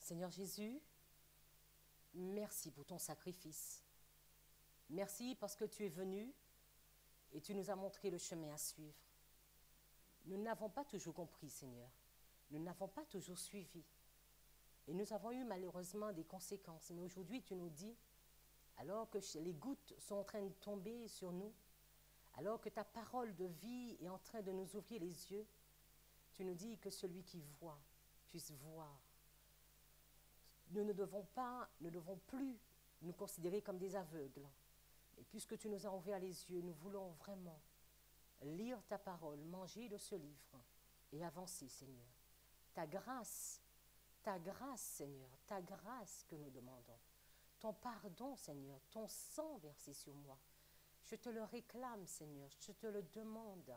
Seigneur Jésus, merci pour ton sacrifice. Merci parce que tu es venu et tu nous as montré le chemin à suivre. Nous n'avons pas toujours compris, Seigneur. Nous n'avons pas toujours suivi. Et nous avons eu malheureusement des conséquences. Mais aujourd'hui, tu nous dis, alors que les gouttes sont en train de tomber sur nous, alors que ta parole de vie est en train de nous ouvrir les yeux, tu nous dis que celui qui voit puisse voir. Nous ne devons plus nous considérer comme des aveugles. Et puisque tu nous as ouvert les yeux, nous voulons vraiment lire ta parole, manger de ce livre et avancer, Seigneur. Ta grâce, Seigneur, ta grâce que nous demandons. Ton pardon, Seigneur, ton sang versé sur moi. Je te le réclame, Seigneur, je te le demande.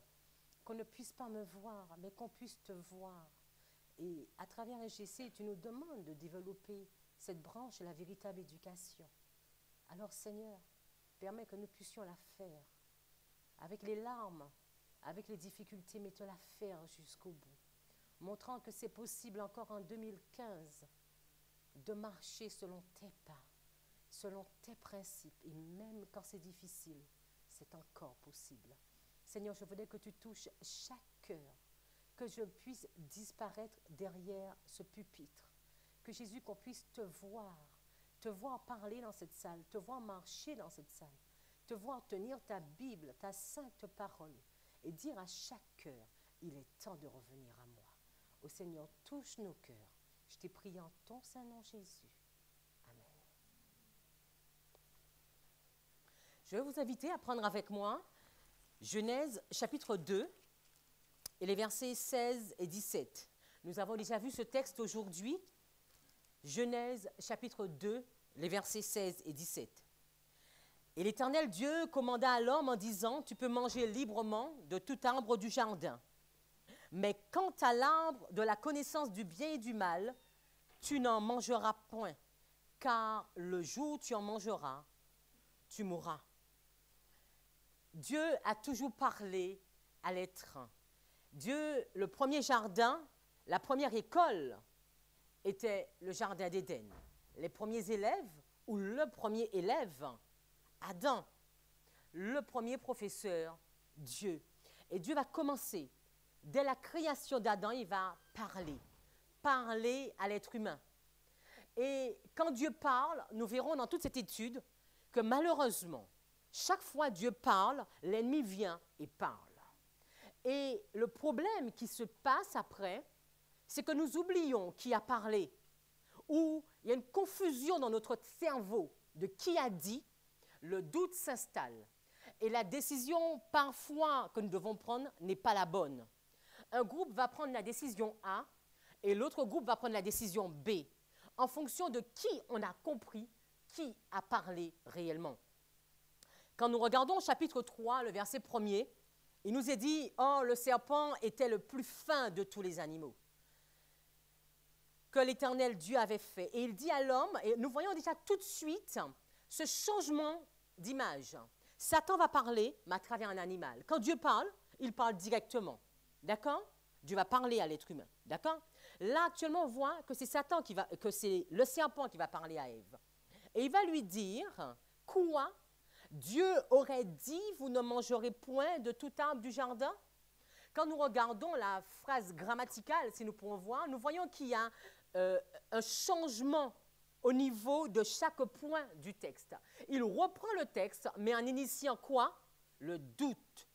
Qu'on ne puisse pas me voir, mais qu'on puisse te voir. Et à travers SGC, tu nous demandes de développer cette branche, la véritable éducation. Alors, Seigneur, permets que nous puissions la faire avec les larmes, avec les difficultés, mais te la faire jusqu'au bout. Montrant que c'est possible encore en 2015 de marcher selon tes pas, selon tes principes. Et même quand c'est difficile, c'est encore possible. Seigneur, je voudrais que tu touches chaque cœur, que je puisse disparaître derrière ce pupitre. Que Jésus, qu'on puisse te voir parler dans cette salle, te voir marcher dans cette salle, te voir tenir ta Bible, ta sainte parole et dire à chaque cœur, il est temps de revenir à moi. Ô Seigneur, touche nos cœurs. Je t'ai prié en ton saint nom, Jésus. Amen. Je vais vous inviter à prendre avec moi Genèse chapitre 2 et les versets 16 et 17. Nous avons déjà vu ce texte aujourd'hui. Genèse chapitre 2, les versets 16 et 17. Et l'Éternel Dieu commanda à l'homme en disant, tu peux manger librement de tout arbre du jardin. Mais quant à l'arbre de la connaissance du bien et du mal, tu n'en mangeras point, car le jour où tu en mangeras, tu mourras. Dieu a toujours parlé à l'être. Dieu, le premier jardin, la première école était le jardin d'Éden. Les premiers élèves, ou le premier élève, Adam, le premier professeur, Dieu. Et Dieu va commencer. Dès la création d'Adam, il va parler à l'être humain. Et quand Dieu parle, nous verrons dans toute cette étude que malheureusement, chaque fois Dieu parle, l'ennemi vient et parle. Et le problème qui se passe après, c'est que nous oublions qui a parlé, ou il y a une confusion dans notre cerveau de qui a dit, le doute s'installe. Et la décision parfois que nous devons prendre n'est pas la bonne. Un groupe va prendre la décision A et l'autre groupe va prendre la décision B, en fonction de qui on a compris, qui a parlé réellement. Quand nous regardons au chapitre 3, le verset 1er, il nous est dit, « Oh, le serpent était le plus fin de tous les animaux que l'Éternel Dieu avait fait. » Et il dit à l'homme, et nous voyons déjà tout de suite ce changement d'image. Satan va parler, mais à travers un animal. Quand Dieu parle, il parle directement. D'accord? Dieu va parler à l'être humain. D'accord? Là, actuellement, on voit que c'est c'est le serpent qui va parler à Ève. Et il va lui dire, quoi? Dieu aurait dit, vous ne mangerez point de tout arbre du jardin? Quand nous regardons la phrase grammaticale, si nous pouvons voir, nous voyons qu'il y a un changement au niveau de chaque point du texte. Il reprend le texte, mais en initiant quoi? Le doute.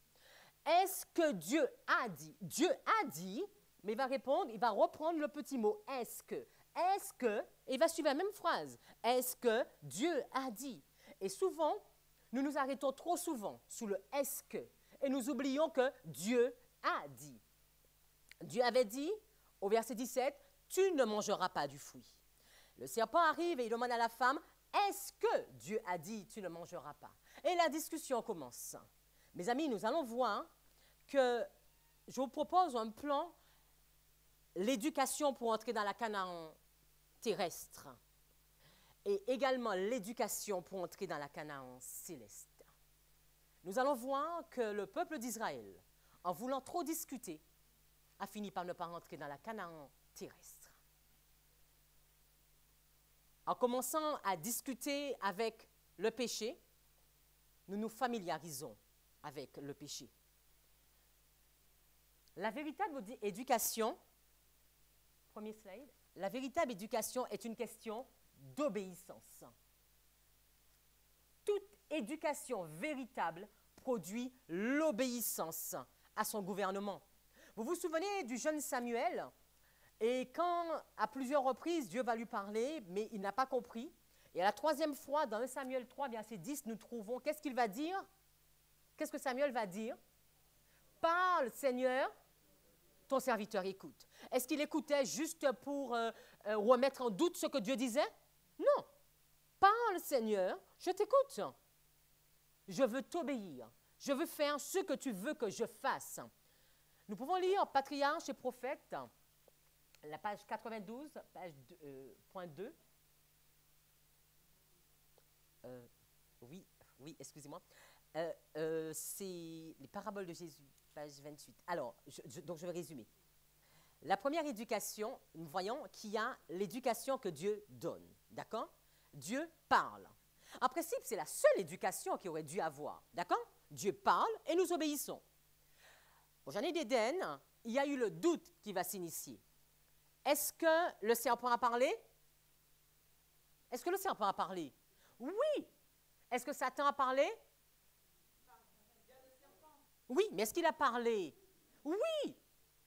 Est-ce que Dieu a dit? Dieu a dit, mais il va répondre, il va reprendre le petit mot « est-ce que ». Est-ce que, et il va suivre la même phrase. Est-ce que Dieu a dit? Et souvent, nous nous arrêtons trop souvent sous le « est-ce que » et nous oublions que Dieu a dit. Dieu avait dit, au verset 17, « Tu ne mangeras pas du fruit ». Le serpent arrive et il demande à la femme, « Est-ce que Dieu a dit, tu ne mangeras pas » Et la discussion commence. Mes amis, nous allons voir que je vous propose un plan, l'éducation pour entrer dans la Canaan terrestre et également l'éducation pour entrer dans la Canaan céleste. Nous allons voir que le peuple d'Israël, en voulant trop discuter, a fini par ne pas rentrer dans la Canaan terrestre. En commençant à discuter avec le péché, nous nous familiarisons avec le péché. La véritable éducation, premier slide, la véritable éducation est une question d'obéissance. Toute éducation véritable produit l'obéissance à son gouvernement. Vous vous souvenez du jeune Samuel? Et quand, à plusieurs reprises, Dieu va lui parler, mais il n'a pas compris. Et à la troisième fois, dans 1 Samuel 3, verset 10, nous trouvons, qu'est-ce qu'il va dire? Qu'est-ce que Samuel va dire? Parle, Seigneur, ton serviteur écoute. Est-ce qu'il écoutait juste pour remettre en doute ce que Dieu disait? Non. Parle, Seigneur, je t'écoute. Je veux t'obéir. Je veux faire ce que tu veux que je fasse. Nous pouvons lire Patriarches et Prophètes, la page 92, page point 2. Oui, excusez-moi. C'est les paraboles de Jésus, page 28. Alors, donc je vais résumer. La première éducation, nous voyons qu'il y a l'éducation que Dieu donne. D'accord? Dieu parle. En principe, c'est la seule éducation qu'il aurait dû avoir. D'accord? Dieu parle et nous obéissons. Au Jardin d'Éden, il y a eu le doute qui va s'initier. Est-ce que le serpent a parlé? Est-ce que le serpent a parlé? Oui. Est-ce que Satan a parlé? Oui, mais est-ce qu'il a parlé? Oui.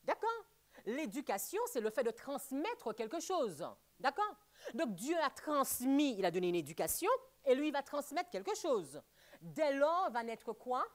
D'accord? L'éducation, c'est le fait de transmettre quelque chose. D'accord? Donc Dieu a transmis, il a donné une éducation, et lui, il va transmettre quelque chose. Dès lors, va naître quoi?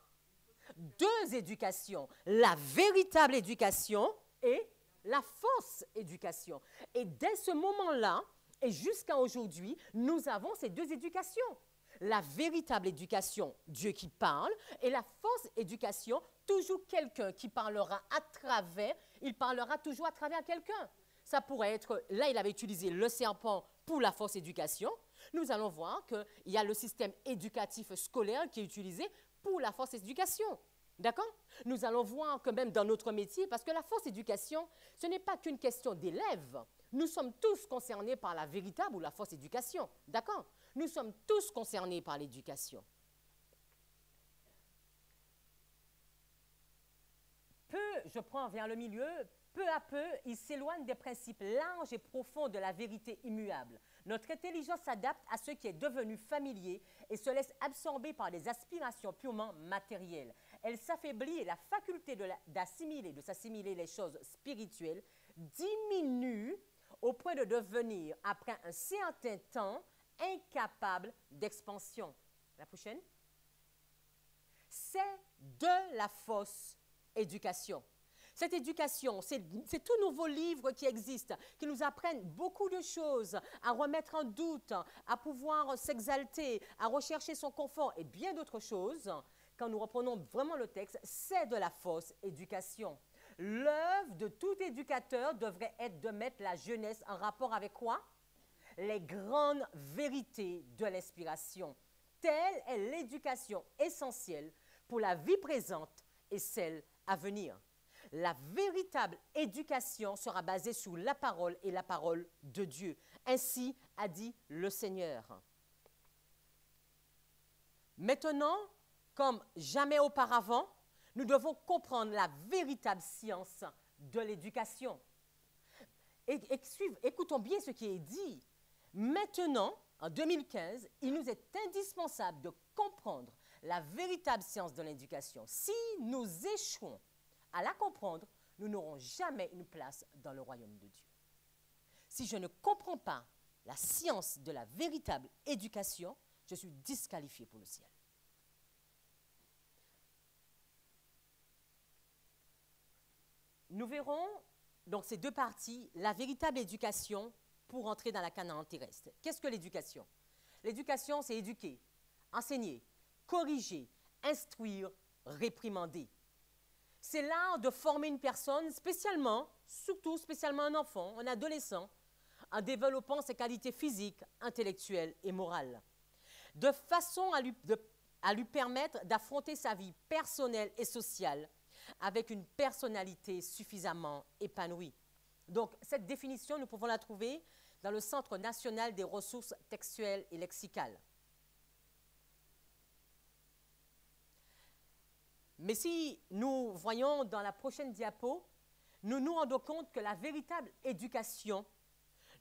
Deux éducations. La véritable éducation et la fausse éducation. Et dès ce moment-là, et jusqu'à aujourd'hui, nous avons ces deux éducations. La véritable éducation, Dieu qui parle, et la fausse éducation, toujours quelqu'un qui parlera à travers, il parlera toujours à travers quelqu'un. Ça pourrait être, là il avait utilisé le serpent pour la fausse éducation. Nous allons voir qu'il y a le système éducatif scolaire qui est utilisé pour la fausse éducation. D'accord? Nous allons voir que même dans notre métier, parce que la fausse éducation, ce n'est pas qu'une question d'élèves. Nous sommes tous concernés par la véritable ou la fausse éducation. D'accord? Nous sommes tous concernés par l'éducation. Je prends vers le milieu, peu à peu, il s'éloigne des principes larges et profonds de la vérité immuable. Notre intelligence s'adapte à ce qui est devenu familier et se laisse absorber par des aspirations purement matérielles. Elle s'affaiblit et la faculté de s'assimiler les choses spirituelles diminue au point de devenir, après un certain temps, incapable d'expansion. La prochaine. C'est de la fausse éducation. Cette éducation, c'est tout nouveau livre qui existe, qui nous apprennent beaucoup de choses, à remettre en doute, à pouvoir s'exalter, à rechercher son confort et bien d'autres choses. Quand nous reprenons vraiment le texte, c'est de la fausse éducation. L'œuvre de tout éducateur devrait être de mettre la jeunesse en rapport avec quoi? Les grandes vérités de l'inspiration. Telle est l'éducation essentielle pour la vie présente et celle à venir. La véritable éducation sera basée sur la parole et la parole de Dieu. Ainsi a dit le Seigneur. Maintenant, comme jamais auparavant, nous devons comprendre la véritable science de l'éducation. Écoutons bien ce qui est dit. Maintenant, en 2015, il nous est indispensable de comprendre la véritable science de l'éducation. Si nous échouons à la comprendre, nous n'aurons jamais une place dans le royaume de Dieu. Si je ne comprends pas la science de la véritable éducation, je suis disqualifié pour le ciel. Nous verrons donc ces deux parties, la véritable éducation pour entrer dans la Canaan terrestre. Qu'est-ce que l'éducation? L'éducation, c'est éduquer, enseigner, corriger, instruire, réprimander. C'est l'art de former une personne, spécialement un enfant, un adolescent, en développant ses qualités physiques, intellectuelles et morales, de façon à lui permettre d'affronter sa vie personnelle et sociale avec une personnalité suffisamment épanouie. Donc, cette définition, nous pouvons la trouver dans le Centre national des ressources textuelles et lexicales. Mais si nous voyons dans la prochaine diapo, nous nous rendons compte que la véritable éducation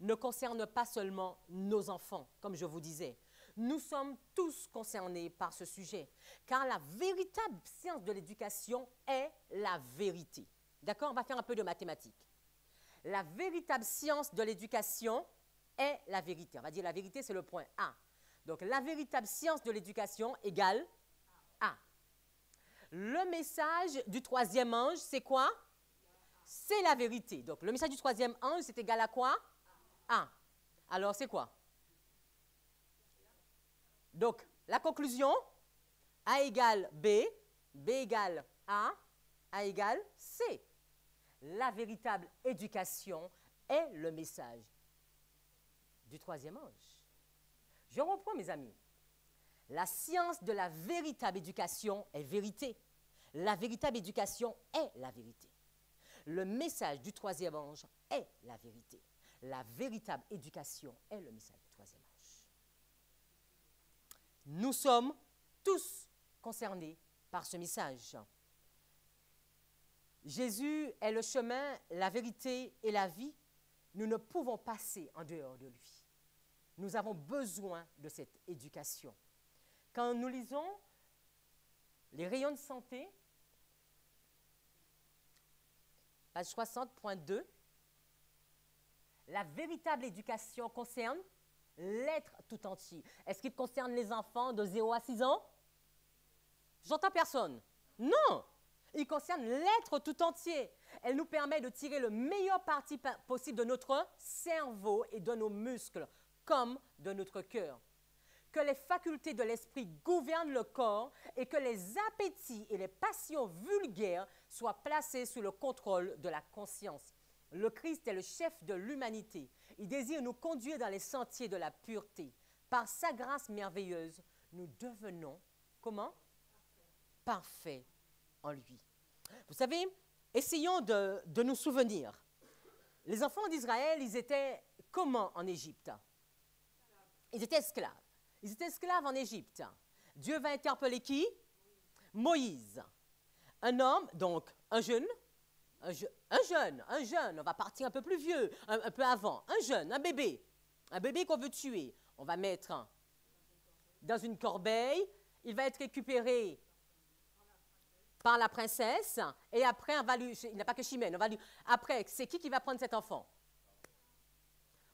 ne concerne pas seulement nos enfants, comme je vous disais. Nous sommes tous concernés par ce sujet, car la véritable science de l'éducation est la vérité. D'accord? On va faire un peu de mathématiques. La véritable science de l'éducation est la vérité. On va dire la vérité, c'est le point A. Donc, la véritable science de l'éducation égale A. Le message du troisième ange, c'est quoi? C'est la vérité. Donc, le message du troisième ange, c'est égal à quoi? A. Alors, c'est quoi? Donc, la conclusion, A égale B, B égale A égale C. La véritable éducation est le message du troisième ange. Je reprends, mes amis. La science de la véritable éducation est vérité. La véritable éducation est la vérité. Le message du troisième ange est la vérité. La véritable éducation est le message du troisième ange. Nous sommes tous concernés par ce message. Jésus est le chemin, la vérité et la vie. Nous ne pouvons passer en dehors de lui. Nous avons besoin de cette éducation. Quand nous lisons les rayons de santé, page 60.2, la véritable éducation concerne l'être tout entier. Est-ce qu'il concerne les enfants de 0 à 6 ans? J'entends personne. Non! Il concerne l'être tout entier. Elle nous permet de tirer le meilleur parti possible de notre cerveau et de nos muscles, comme de notre cœur. Que les facultés de l'esprit gouvernent le corps et que les appétits et les passions vulgaires soient placés sous le contrôle de la conscience. Le Christ est le chef de l'humanité. Il désire nous conduire dans les sentiers de la pureté. Par sa grâce merveilleuse, nous devenons, comment? Parfaits en lui. Vous savez, essayons de nous souvenir. Les enfants d'Israël, ils étaient comment en Égypte? Ils étaient esclaves. Ils étaient esclaves en Égypte. Dieu va interpeller qui? Moïse. Un homme, donc un jeune, on va partir un peu plus vieux, un peu avant, un jeune, un bébé qu'on veut tuer. On va mettre dans une corbeille, il va être récupéré par la princesse, et après, il n'a pas que Chimène, après, c'est qui va prendre cet enfant?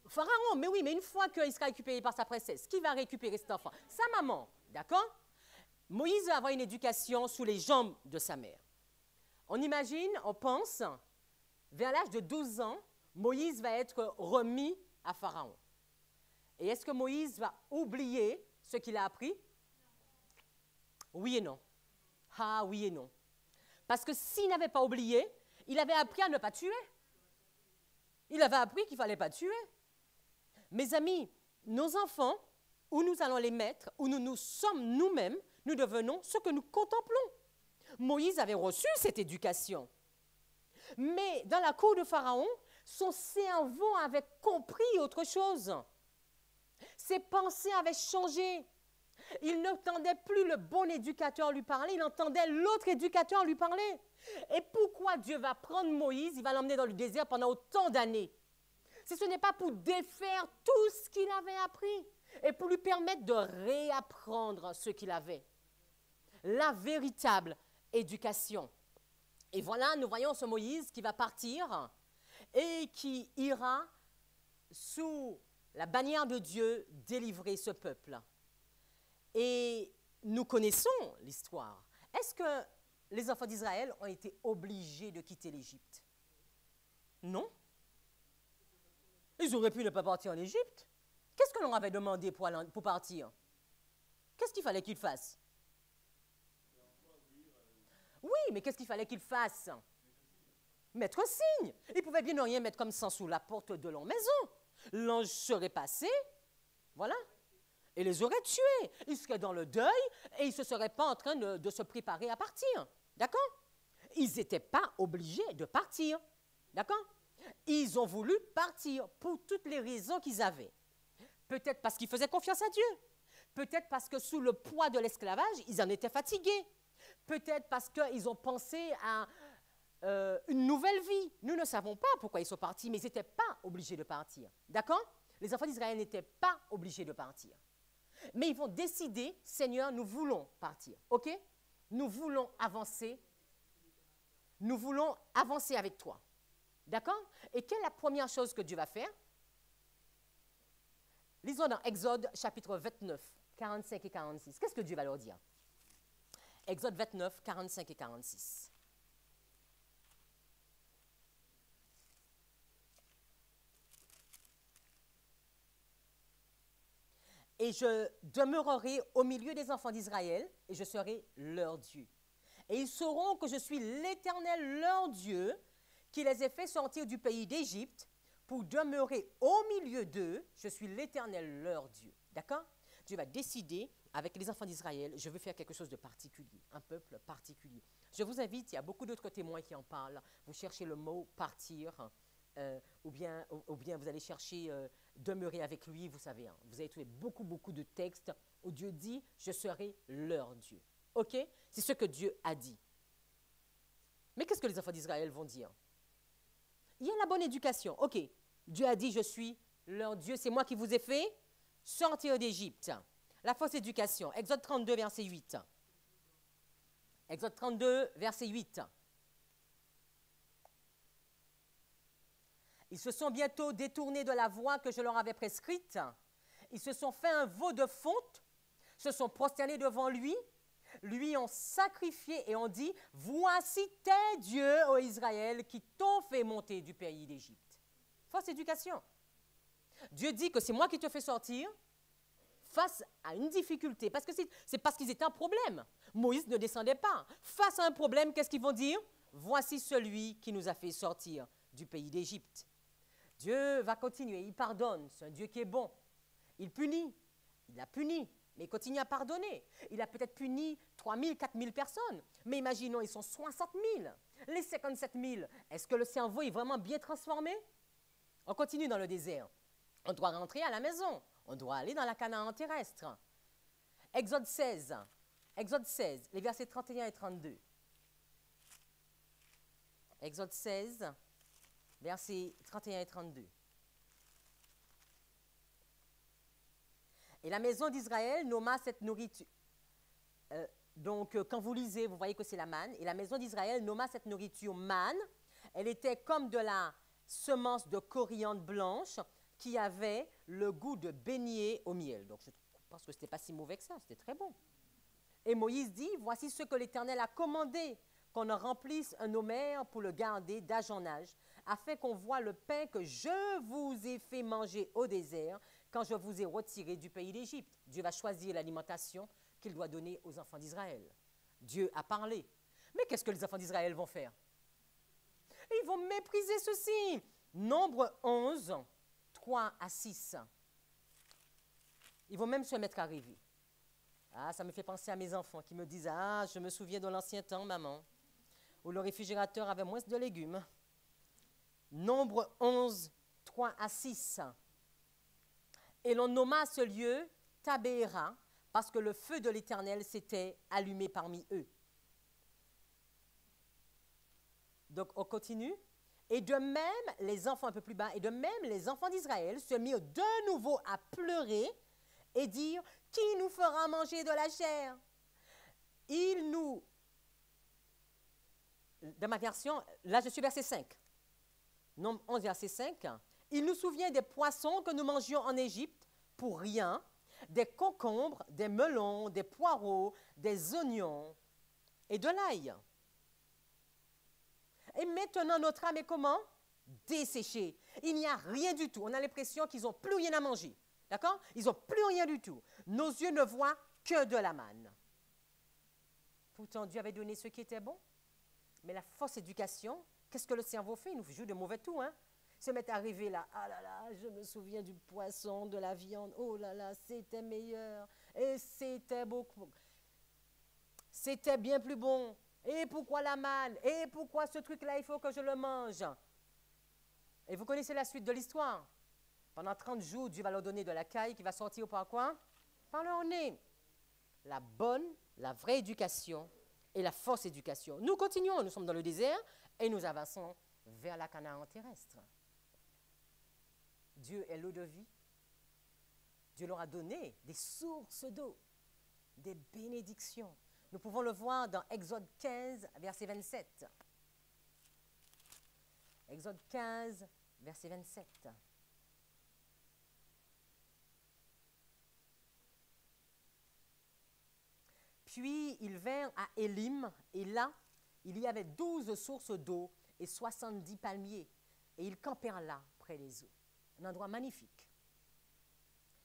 Pharaon, mais oui, mais une fois qu'il sera récupéré par sa princesse, qui va récupérer cet enfant? Sa maman, d'accord? Moïse va avoir une éducation sous les jambes de sa mère. On imagine, on pense, vers l'âge de 12 ans, Moïse va être remis à Pharaon. Et est-ce que Moïse va oublier ce qu'il a appris? Oui et non. Ah, oui et non. Parce que s'il n'avait pas oublié, il avait appris à ne pas tuer. Il avait appris qu'il ne fallait pas tuer. Mes amis, nos enfants, où nous allons les mettre, où nous sommes nous-mêmes, nous devenons ce que nous contemplons. Moïse avait reçu cette éducation. Mais dans la cour de Pharaon, son cerveau avait compris autre chose. Ses pensées avaient changé. Il n'entendait plus le bon éducateur lui parler, il entendait l'autre éducateur lui parler. Et pourquoi Dieu va prendre Moïse, il va l'emmener dans le désert pendant autant d'années? Si ce n'est pas pour défaire tout ce qu'il avait appris et pour lui permettre de réapprendre ce qu'il avait. La véritable éducation. Et voilà, nous voyons ce Moïse qui va partir et qui ira sous la bannière de Dieu délivrer ce peuple. Et nous connaissons l'histoire. Est-ce que les enfants d'Israël ont été obligés de quitter l'Égypte? Non. Ils auraient pu ne pas partir en Égypte. Qu'est-ce que l'on avait demandé pour partir? Qu'est-ce qu'il fallait qu'ils fassent? Oui, mais qu'est-ce qu'il fallait qu'ils fassent? Mettre signe. Ils pouvaient bien ne rien mettre comme ça sous la porte de leur maison. L'ange serait passé, voilà, et les aurait tués. Ils seraient dans le deuil et ils ne se seraient pas en train de se préparer à partir. D'accord? Ils n'étaient pas obligés de partir. D'accord? Ils ont voulu partir pour toutes les raisons qu'ils avaient. Peut-être parce qu'ils faisaient confiance à Dieu. Peut-être parce que sous le poids de l'esclavage, ils en étaient fatigués. Peut-être parce qu'ils ont pensé à une nouvelle vie. Nous ne savons pas pourquoi ils sont partis, mais ils n'étaient pas obligés de partir. D'accord? Les enfants d'Israël n'étaient pas obligés de partir. Mais ils vont décider, Seigneur, nous voulons partir. OK? Nous voulons avancer. Nous voulons avancer avec toi. D'accord? Et quelle est la première chose que Dieu va faire? Lisons dans Exode chapitre 29, 45 et 46. Qu'est-ce que Dieu va leur dire? Exode 29, 45 et 46. Et je demeurerai au milieu des enfants d'Israël, et je serai leur Dieu. Et ils sauront que je suis l'Éternel leur Dieu, qui les ai fait sortir du pays d'Égypte, pour demeurer au milieu d'eux. Je suis l'Éternel leur Dieu. D'accord? Dieu va décider, avec les enfants d'Israël, je veux faire quelque chose de particulier, un peuple particulier. Je vous invite, il y a beaucoup d'autres témoins qui en parlent. Vous cherchez le mot « partir », ou bien vous allez chercher demeurer avec lui, vous savez. Hein, vous allez trouver beaucoup de textes où Dieu dit « je serai leur Dieu ». OK? C'est ce que Dieu a dit. Mais qu'est-ce que les enfants d'Israël vont dire? Il y a la bonne éducation. OK, Dieu a dit « je suis leur Dieu, c'est moi qui vous ai fait sortir d'Égypte ». La fausse éducation, Exode 32, verset 8. Exode 32, verset 8. Ils se sont bientôt détournés de la voie que je leur avais prescrite. Ils se sont fait un veau de fonte, se sont prosternés devant lui, lui ont sacrifié et ont dit, « Voici tes dieux, ô Israël, qui t'ont fait monter du pays d'Égypte. » Fausse éducation. Dieu dit que c'est moi qui te fais sortir face à une difficulté, parce que c'est parce qu'ils étaient un problème. Moïse ne descendait pas. Face à un problème, qu'est-ce qu'ils vont dire? « Voici celui qui nous a fait sortir du pays d'Égypte. » Dieu va continuer, il pardonne, c'est un Dieu qui est bon. Il punit, il a puni, mais il continue à pardonner. Il a peut-être puni 3 000, 4 000 personnes, mais imaginons, ils sont 60 000. Les 57 000, est-ce que le cerveau est vraiment bien transformé? On continue dans le désert. On doit rentrer à la maison, on doit aller dans la Canaan terrestre. Exode 16, les versets 31 et 32. Exode 16, versets 31 et 32. Et la maison d'Israël nomma cette nourriture. Quand vous lisez, vous voyez que c'est la manne. Et la maison d'Israël nomma cette nourriture manne. Elle était comme de la semence de coriandre blanche qui avait le goût de beignet au miel. Donc, je pense que ce n'était pas si mauvais que ça, c'était très bon. Et Moïse dit, voici ce que l'Éternel a commandé, qu'on en remplisse un homère pour le garder d'âge en âge, afin qu'on voie le pain que je vous ai fait manger au désert, quand je vous ai retiré du pays d'Égypte. Dieu va choisir l'alimentation qu'il doit donner aux enfants d'Israël. Dieu a parlé. Mais qu'est-ce que les enfants d'Israël vont faire? Ils vont mépriser ceci. Nombre 11, 3 à 6. Ils vont même se mettre à rêver. Ah, ça me fait penser à mes enfants qui me disent, ah, je me souviens de l'ancien temps, maman, où le réfrigérateur avait moins de légumes. Nombre 11, 3 à 6. Et l'on nomma ce lieu Tabéra, parce que le feu de l'Éternel s'était allumé parmi eux. Donc, on continue. Et de même, les enfants un peu plus bas, et de même, les enfants d'Israël se mirent de nouveau à pleurer et dire, qui nous fera manger de la chair? Dans ma version, là je suis verset 5. Nombre 11, verset 5. Il nous souvient des poissons que nous mangions en Égypte pour rien, des concombres, des melons, des poireaux, des oignons et de l'ail. Et maintenant, notre âme est comment? Desséchée. Il n'y a rien du tout. On a l'impression qu'ils n'ont plus rien à manger. D'accord? Ils n'ont plus rien du tout. Nos yeux ne voient que de la manne. Pourtant, Dieu avait donné ce qui était bon. Mais la fausse éducation, qu'est-ce que le cerveau fait? Il nous joue de mauvais tours, hein? Se mettre à rêver là, ah là là, je me souviens du poisson, de la viande, oh là là, c'était meilleur, et c'était beaucoup, c'était bien plus bon, et pourquoi la manne, et pourquoi ce truc-là, il faut que je le mange? Et vous connaissez la suite de l'histoire. Pendant 30 jours, Dieu va leur donner de la caille qui va sortir par quoi? Par leur nez. La bonne, la vraie éducation et la fausse éducation. Nous continuons, nous sommes dans le désert et nous avançons vers la Canaan terrestre. Dieu est l'eau de vie. Dieu leur a donné des sources d'eau, des bénédictions. Nous pouvons le voir dans Exode 15, verset 27. Exode 15, verset 27. Puis ils vinrent à Élim, et là, il y avait 12 sources d'eau et 70 palmiers. Et ils campèrent là, près des eaux. Un endroit magnifique.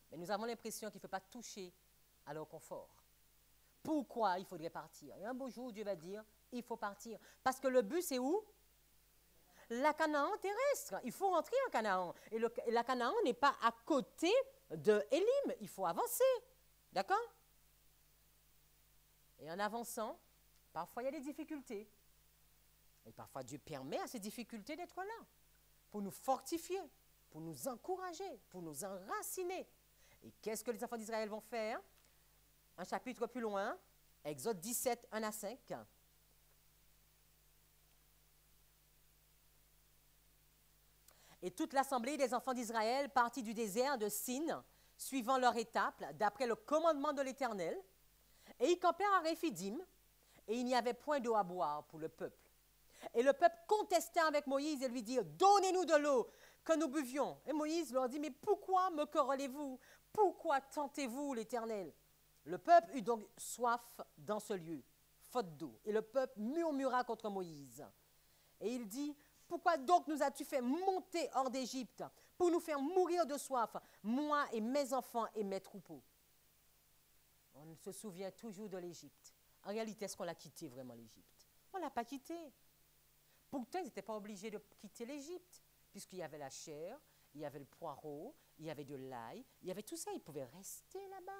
Mais nous avons l'impression qu'il ne faut pas toucher à leur confort. Pourquoi il faudrait partir? Et un beau jour, Dieu va dire, il faut partir. Parce que le but, c'est où? La Canaan terrestre. Il faut rentrer en Canaan. Et la Canaan n'est pas à côté de Élim. Il faut avancer. D'accord? Et en avançant, parfois il y a des difficultés. Et parfois Dieu permet à ces difficultés d'être là, pour nous fortifier, pour nous encourager, pour nous enraciner. Et qu'est-ce que les enfants d'Israël vont faire? Un chapitre plus loin, Exode 17, 1 à 5. Et toute l'assemblée des enfants d'Israël partit du désert de Sin, suivant leur étape, d'après le commandement de l'Éternel. Et ils campèrent à Réphidim, et il n'y avait point d'eau à boire pour le peuple. Et le peuple contesta avec Moïse et lui dit, donnez-nous de l'eau, que nous buvions. Et Moïse leur dit, mais pourquoi me querellez-vous? Pourquoi tentez-vous l'Éternel? Le peuple eut donc soif dans ce lieu, faute d'eau. Et le peuple murmura contre Moïse. Et il dit, pourquoi donc nous as-tu fait monter hors d'Égypte pour nous faire mourir de soif, moi et mes enfants et mes troupeaux? On se souvient toujours de l'Égypte. En réalité, est-ce qu'on l'a quitté vraiment l'Égypte? On ne l'a pas quitté. Pourtant, ils n'étaient pas obligés de quitter l'Égypte, puisqu'il y avait la chair, il y avait le poireau, il y avait de l'ail, il y avait tout ça, ils pouvaient rester là-bas.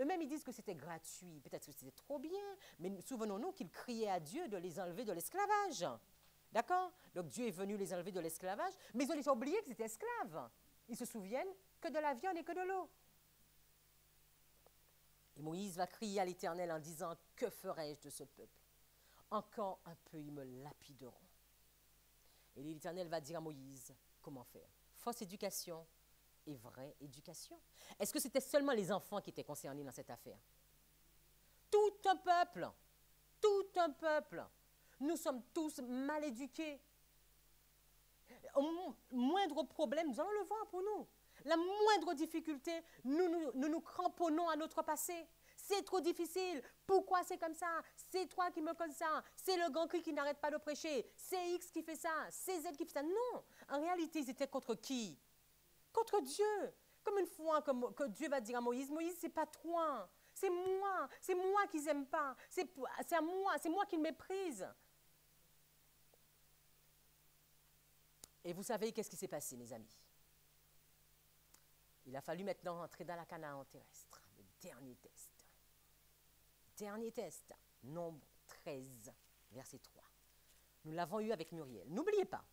Eux-mêmes, ils disent que c'était gratuit, peut-être que c'était trop bien, mais souvenons-nous qu'ils criaient à Dieu de les enlever de l'esclavage. D'accord? Donc Dieu est venu les enlever de l'esclavage, mais ils ont déjà oublié qu'ils étaient esclaves. Ils se souviennent que de la viande et que de l'eau. Et Moïse va crier à l'Éternel en disant, que ferai-je de ce peuple? Encore un peu, ils me lapideront. Et l'Éternel va dire à Moïse, comment faire? Fausse éducation et vraie éducation. Est-ce que c'était seulement les enfants qui étaient concernés dans cette affaire? Tout un peuple, tout un peuple. Nous sommes tous mal éduqués. Au moindre problème, nous allons le voir pour nous. La moindre difficulté, nous cramponnons à notre passé. C'est trop difficile. Pourquoi c'est comme ça? C'est toi qui me causes ça. C'est le grand cri qui n'arrête pas de prêcher. C'est X qui fait ça. C'est Z qui fait ça. Non. En réalité, ils étaient contre qui? Contre Dieu. Comme une fois que Dieu va dire à Moïse, Moïse, c'est pas toi. C'est moi qu'ils n'aiment pas. C'est moi qu'ils méprisent. Et vous savez qu'est-ce qui s'est passé, mes amis? Il a fallu maintenant entrer dans la Canaan terrestre, le dernier test. Dernier test, Nombre 13, verset 3. Nous l'avons eu avec Muriel. N'oubliez pas,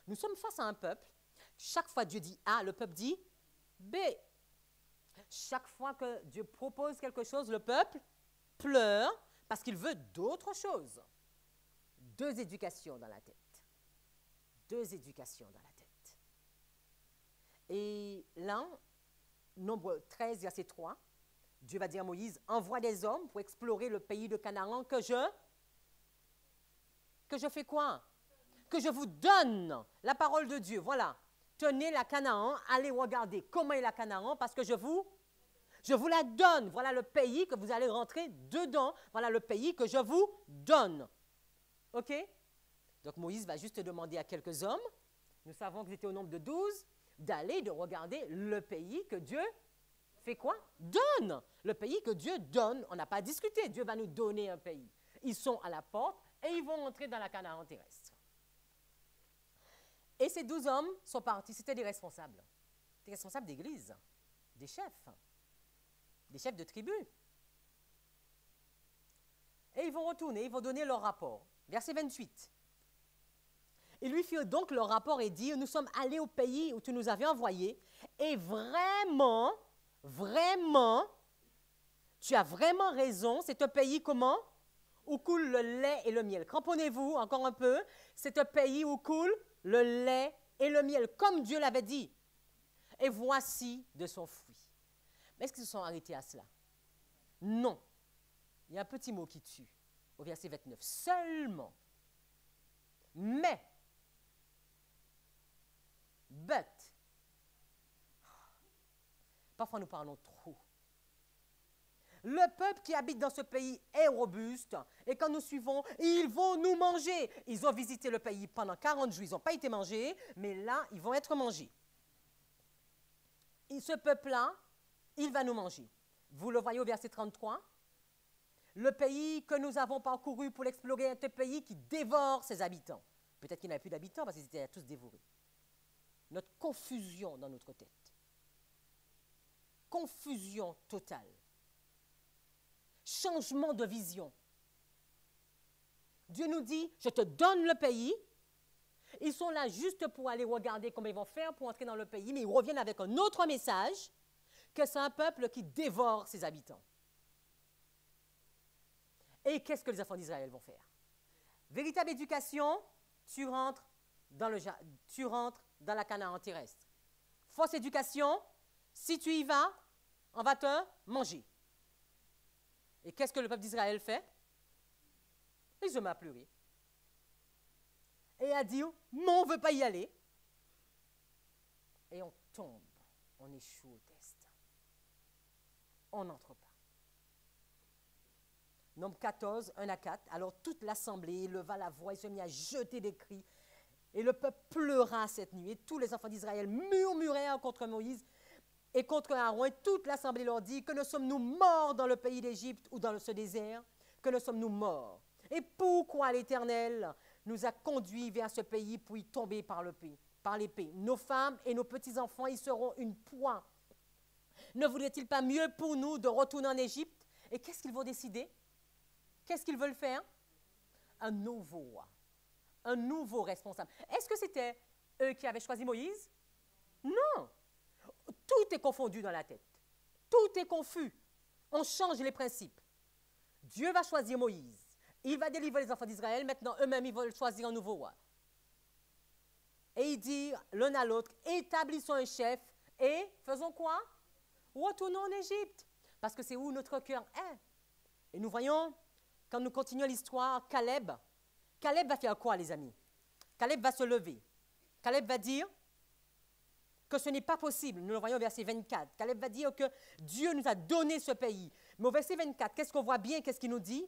nous sommes face à un peuple. Chaque fois Dieu dit A, le peuple dit B. Chaque fois que Dieu propose quelque chose, le peuple pleure parce qu'il veut d'autres choses. Deux éducations dans la tête. Deux éducations dans la tête. Et là, Nombre 13, verset 3, Dieu va dire à Moïse, envoie des hommes pour explorer le pays de Canaan que je fais quoi? Que je vous donne la parole de Dieu. Voilà. Tenez la Canaan, allez regarder comment est la Canaan parce que je vous la donne. Voilà le pays que vous allez rentrer dedans. Voilà le pays que je vous donne. OK? Donc Moïse va juste demander à quelques hommes, nous savons qu'ils étaient au nombre de 12, d'aller de regarder le pays que Dieu fait quoi? Donne. Le pays que Dieu donne. On n'a pas discuté. Dieu va nous donner un pays. Ils sont à la porte et ils vont entrer dans la Canaan terrestre. Et ces 12 hommes sont partis. C'était des responsables. Des responsables d'église. Des chefs de tribu. Et ils vont retourner, ils vont donner leur rapport. Verset 28. Ils lui firent donc leur rapport et dirent, nous sommes allés au pays où tu nous avais envoyés, et vraiment, tu as vraiment raison, c'est un pays comment? Où coule le lait et le miel. Cramponnez-vous encore un peu, c'est un pays où coule le lait et le miel, comme Dieu l'avait dit. Et voici de son fruit. Mais est-ce qu'ils se sont arrêtés à cela? Non. Il y a un petit mot qui tue, au verset 29. Seulement. Mais. But. Parfois nous parlons trop. Le peuple qui habite dans ce pays est robuste et quand nous suivons, ils vont nous manger. Ils ont visité le pays pendant 40 jours, ils n'ont pas été mangés, mais là, ils vont être mangés. Et ce peuple-là, il va nous manger. Vous le voyez au verset 33. Le pays que nous avons parcouru pour l'explorer est un pays qui dévore ses habitants. Peut-être qu'il n'y avait plus d'habitants parce qu'ils étaient tous dévorés. Notre confusion dans notre tête. Confusion totale. Changement de vision. Dieu nous dit, je te donne le pays. Ils sont là juste pour aller regarder comment ils vont faire pour entrer dans le pays, mais ils reviennent avec un autre message, que c'est un peuple qui dévore ses habitants. Et qu'est-ce que les enfants d'Israël vont faire? Véritable éducation, tu rentres dans la Canaan terrestre. Fausse éducation, si tu y vas, on va te manger. Et qu'est-ce que le peuple d'Israël fait? Il se met à pleurer. Et à dire, non, on ne veut pas y aller. Et on tombe, on échoue au test. On n'entre pas. Nombre 14, 1 à 4. Alors toute l'assemblée leva la voix et se mit à jeter des cris. Et le peuple pleura cette nuit. Et tous les enfants d'Israël murmurèrent contre Moïse et contre Aaron. Et toute l'assemblée leur dit, que ne sommes-nous morts dans le pays d'Égypte ou dans ce désert? Que ne sommes-nous morts? Et pourquoi l'Éternel nous a conduits vers ce pays pour y tomber par l'épée? Nos femmes et nos petits-enfants y seront une proie. Ne voudrait-il pas mieux pour nous de retourner en Égypte? Et qu'est-ce qu'ils vont décider? Qu'est-ce qu'ils veulent faire? Un nouveau roi, un nouveau responsable. Est-ce que c'était eux qui avaient choisi Moïse? Non. Tout est confondu dans la tête. Tout est confus. On change les principes. Dieu va choisir Moïse. Il va délivrer les enfants d'Israël. Maintenant, eux-mêmes, ils veulent choisir un nouveau roi. Et il dit l'un à l'autre, établissons un chef et faisons quoi? Retournons en Égypte. Parce que c'est où notre cœur est. Et nous voyons, quand nous continuons l'histoire, Caleb va faire quoi, les amis? Caleb va se lever. Caleb va dire que ce n'est pas possible. Nous le voyons au verset 24. Caleb va dire que Dieu nous a donné ce pays. Mais au verset 24, qu'est-ce qu'on voit bien? Qu'est-ce qu'il nous dit?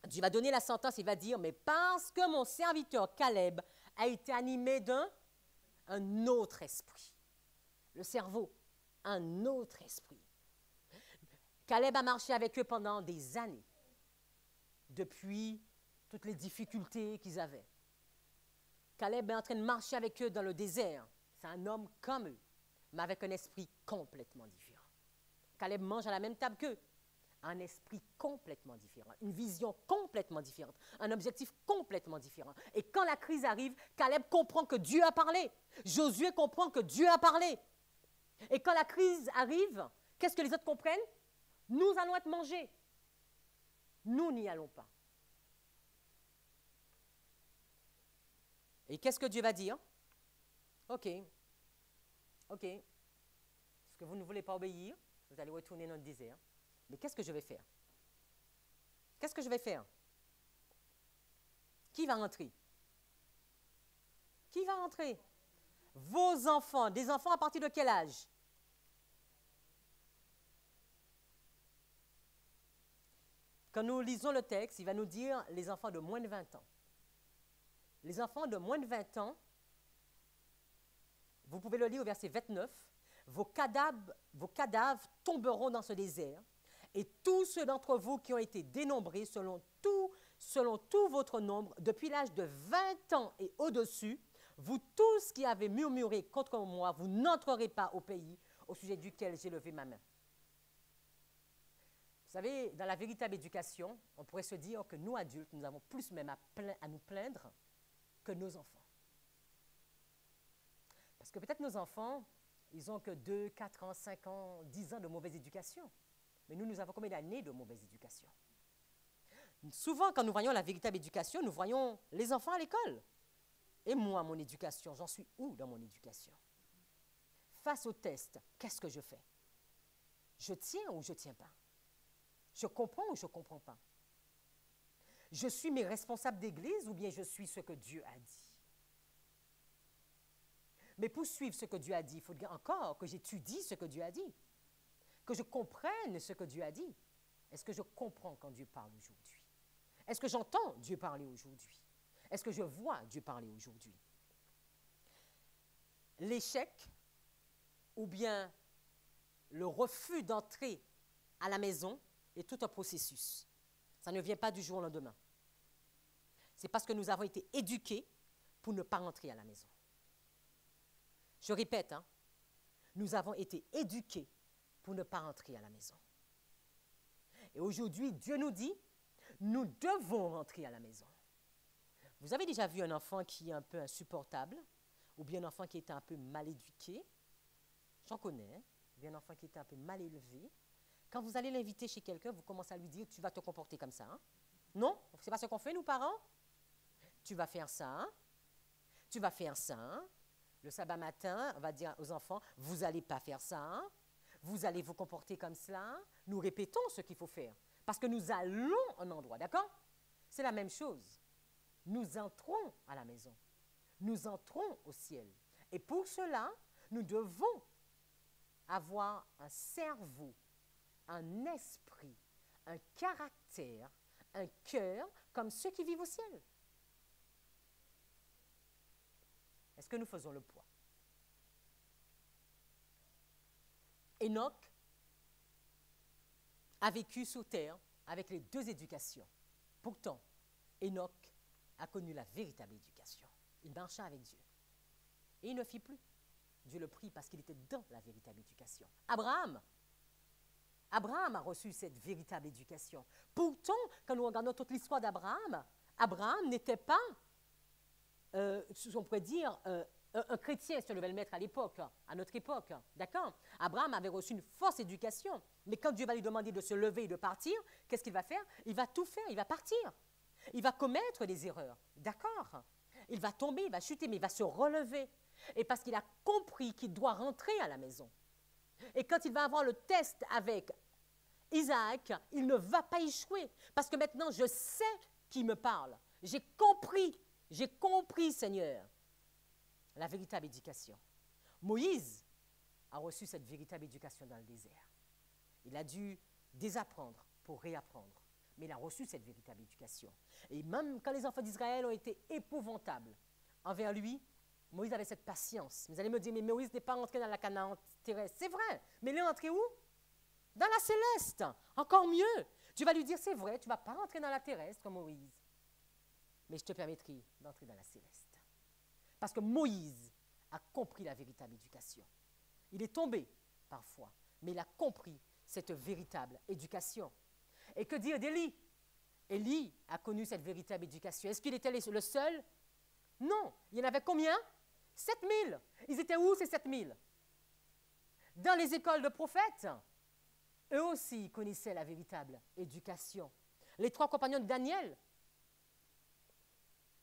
Dieu va donner la sentence, il va dire, mais parce que mon serviteur Caleb a été animé d'un autre esprit. Le cerveau, un autre esprit. Caleb a marché avec eux pendant des années, depuis toutes les difficultés qu'ils avaient. Caleb est en train de marcher avec eux dans le désert. C'est un homme comme eux, mais avec un esprit complètement différent. Caleb mange à la même table qu'eux. Un esprit complètement différent, une vision complètement différente, un objectif complètement différent. Et quand la crise arrive, Caleb comprend que Dieu a parlé. Josué comprend que Dieu a parlé. Et quand la crise arrive, qu'est-ce que les autres comprennent? Nous allons être mangés. Nous n'y allons pas. Et qu'est-ce que Dieu va dire? OK. Est-ce que vous ne voulez pas obéir? Vous allez retourner dans le désert. Mais qu'est-ce que je vais faire? Qu'est-ce que je vais faire? Qui va rentrer? Qui va rentrer? Vos enfants. Des enfants à partir de quel âge? Quand nous lisons le texte, il va nous dire les enfants de moins de 20 ans. Les enfants de moins de 20 ans, vous pouvez le lire au verset 29, vos cadavres tomberont dans ce désert. Et tous ceux d'entre vous qui ont été dénombrés selon tout votre nombre, depuis l'âge de 20 ans et au-dessus, vous tous qui avez murmuré contre moi, vous n'entrerez pas au pays au sujet duquel j'ai levé ma main. Vous savez, dans la véritable éducation, on pourrait se dire que nous, adultes, nous avons plus même à nous plaindre que nos enfants. Parce que peut-être nos enfants, ils ont que 2, 4 ans, 5 ans, 10 ans de mauvaise éducation. Mais nous, nous avons combien d'années de mauvaise éducation? Souvent, quand nous voyons la véritable éducation, nous voyons les enfants à l'école. Et moi, mon éducation, j'en suis où dans mon éducation? Face au test, qu'est-ce que je fais? Je tiens ou je ne tiens pas? Je comprends ou je ne comprends pas? Je suis mes responsables d'église ou bien je suis ce que Dieu a dit? Mais pour suivre ce que Dieu a dit, il faut encore que j'étudie ce que Dieu a dit, que je comprenne ce que Dieu a dit. Est-ce que je comprends quand Dieu parle aujourd'hui? Est-ce que j'entends Dieu parler aujourd'hui? Est-ce que je vois Dieu parler aujourd'hui? L'échec ou bien le refus d'entrer à la maison est tout un processus. Ça ne vient pas du jour au lendemain. C'est parce que nous avons été éduqués pour ne pas rentrer à la maison. Je répète, hein, nous avons été éduqués pour ne pas rentrer à la maison. Et aujourd'hui, Dieu nous dit, nous devons rentrer à la maison. Vous avez déjà vu un enfant qui est un peu insupportable, ou bien un enfant qui est un peu mal éduqué? J'en connais, hein, ou bien un enfant qui est un peu mal élevé. Quand vous allez l'inviter chez quelqu'un, vous commencez à lui dire, tu vas te comporter comme ça. Hein? Non, c'est pas ce qu'on fait, nous, parents. Tu vas faire ça, hein? Tu vas faire ça. Hein? Le sabbat matin, on va dire aux enfants, vous n'allez pas faire ça. Hein? Vous allez vous comporter comme cela. Nous répétons ce qu'il faut faire. Parce que nous allons à un endroit, d'accord? C'est la même chose. Nous entrons à la maison. Nous entrons au ciel. Et pour cela, nous devons avoir un cerveau, un esprit, un caractère, un cœur comme ceux qui vivent au ciel. Est-ce que nous faisons le poids? Enoch a vécu sur terre avec les deux éducations. Pourtant, Enoch a connu la véritable éducation. Il marcha avec Dieu. Et il ne fit plus. Dieu le prit parce qu'il était dans la véritable éducation. Abraham a reçu cette véritable éducation. Pourtant, quand nous regardons toute l'histoire d'Abraham, Abraham n'était pas, on pourrait dire, un chrétien, si on devait le mettre à l'époque, à notre époque. D'accord? Abraham avait reçu une forte éducation. Mais quand Dieu va lui demander de se lever et de partir, qu'est-ce qu'il va faire? Il va tout faire, il va partir. Il va commettre des erreurs. D'accord? Il va tomber, il va chuter, mais il va se relever. Et parce qu'il a compris qu'il doit rentrer à la maison. Et quand il va avoir le test avec Isaac, il ne va pas échouer. Parce que maintenant, je sais qui me parle. J'ai compris, Seigneur, la véritable éducation. Moïse a reçu cette véritable éducation dans le désert. Il a dû désapprendre pour réapprendre. Mais il a reçu cette véritable éducation. Et même quand les enfants d'Israël ont été épouvantables envers lui, Moïse avait cette patience. Vous allez me dire, mais Moïse n'est pas entré dans la Canaan terrestre. C'est vrai, mais il est entré où? Dans la céleste. Encore mieux. Dieu va lui dire, c'est vrai, tu ne vas pas rentrer dans la terrestre, Moïse. Mais je te permettrai d'entrer dans la céleste. Parce que Moïse a compris la véritable éducation. Il est tombé parfois, mais il a compris cette véritable éducation. Et que dire d'Élie? Élie a connu cette véritable éducation. Est-ce qu'il était le seul? Non. Il y en avait combien? 7000. Ils étaient où ces 7000? Dans les écoles de prophètes. Eux aussi connaissaient la véritable éducation. Les 3 compagnons de Daniel,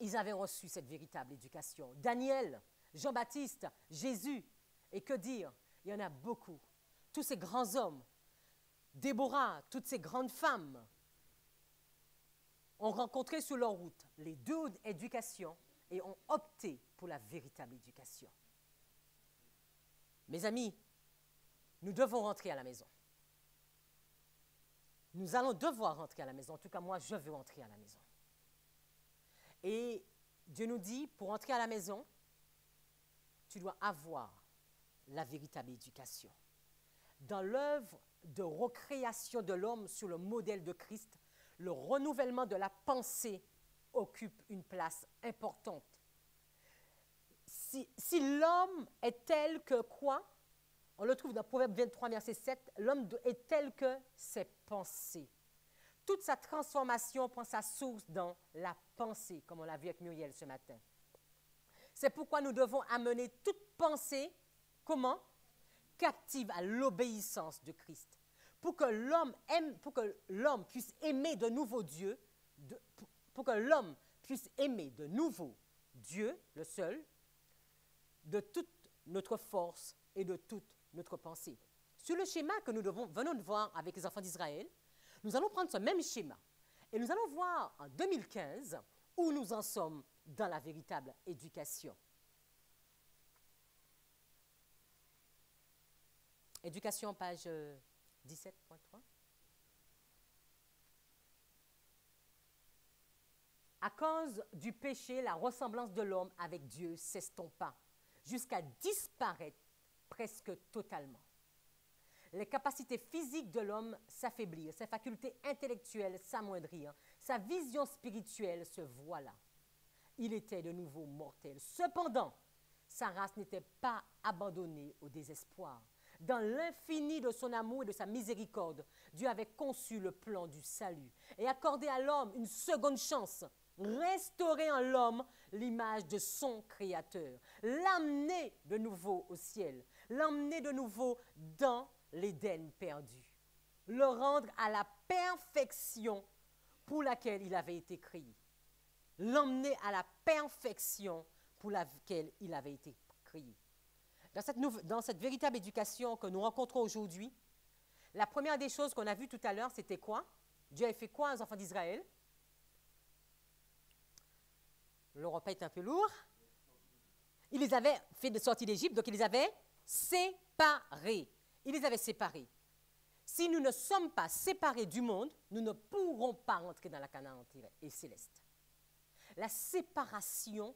ils avaient reçu cette véritable éducation. Daniel, Jean-Baptiste, Jésus. Et que dire? Il y en a beaucoup. Tous ces grands hommes, Déborah, toutes ces grandes femmes ont rencontré sur leur route les 2 éducations et ont opté pour la véritable éducation. Mes amis, nous devons rentrer à la maison. Nous allons devoir rentrer à la maison. En tout cas, moi, je veux rentrer à la maison. Et Dieu nous dit, pour entrer à la maison, tu dois avoir la véritable éducation. Dans l'œuvre de recréation de l'homme sur le modèle de Christ, le renouvellement de la pensée occupe une place importante. Si l'homme est tel que quoi? On le trouve dans Proverbe 23, verset 7, l'homme est tel que ses pensées. Toute sa transformation prend sa source dans la pensée, comme on l'a vu avec Muriel ce matin. C'est pourquoi nous devons amener toute pensée, comment? Captive à l'obéissance de Christ. Pour que l'homme puisse aimer de nouveau Dieu, pour que l'homme puisse aimer de nouveau Dieu, le seul, de toute notre force et de toute notre pensée. Sur le schéma que nous venons de voir avec les enfants d'Israël, nous allons prendre ce même schéma et nous allons voir en 2015 où nous en sommes dans la véritable éducation. Éducation, page 17.3. À cause du péché, la ressemblance de l'homme avec Dieu s'estompa jusqu'à disparaître presque totalement. Les capacités physiques de l'homme s'affaiblirent, ses facultés intellectuelles s'amoindrirent, sa vision spirituelle se voila. Il était de nouveau mortel. Cependant, sa race n'était pas abandonnée au désespoir. Dans l'infini de son amour et de sa miséricorde, Dieu avait conçu le plan du salut et accordé à l'homme une seconde chance, restaurer en l'homme l'image de son Créateur, l'amener de nouveau au ciel, l'emmener de nouveau dans l'Éden perdu, le rendre à la perfection pour laquelle il avait été créé, l'emmener à la perfection pour laquelle il avait été créé. Dans cette véritable éducation que nous rencontrons aujourd'hui, la première des choses qu'on a vues tout à l'heure, c'était quoi? Dieu avait fait quoi aux enfants d'Israël? Le repas est un peu lourd. Il les avait fait de sortie d'Égypte, donc il les avait séparés. Il les avait séparés. Si nous ne sommes pas séparés du monde, nous ne pourrons pas rentrer dans la Canaan et céleste. La séparation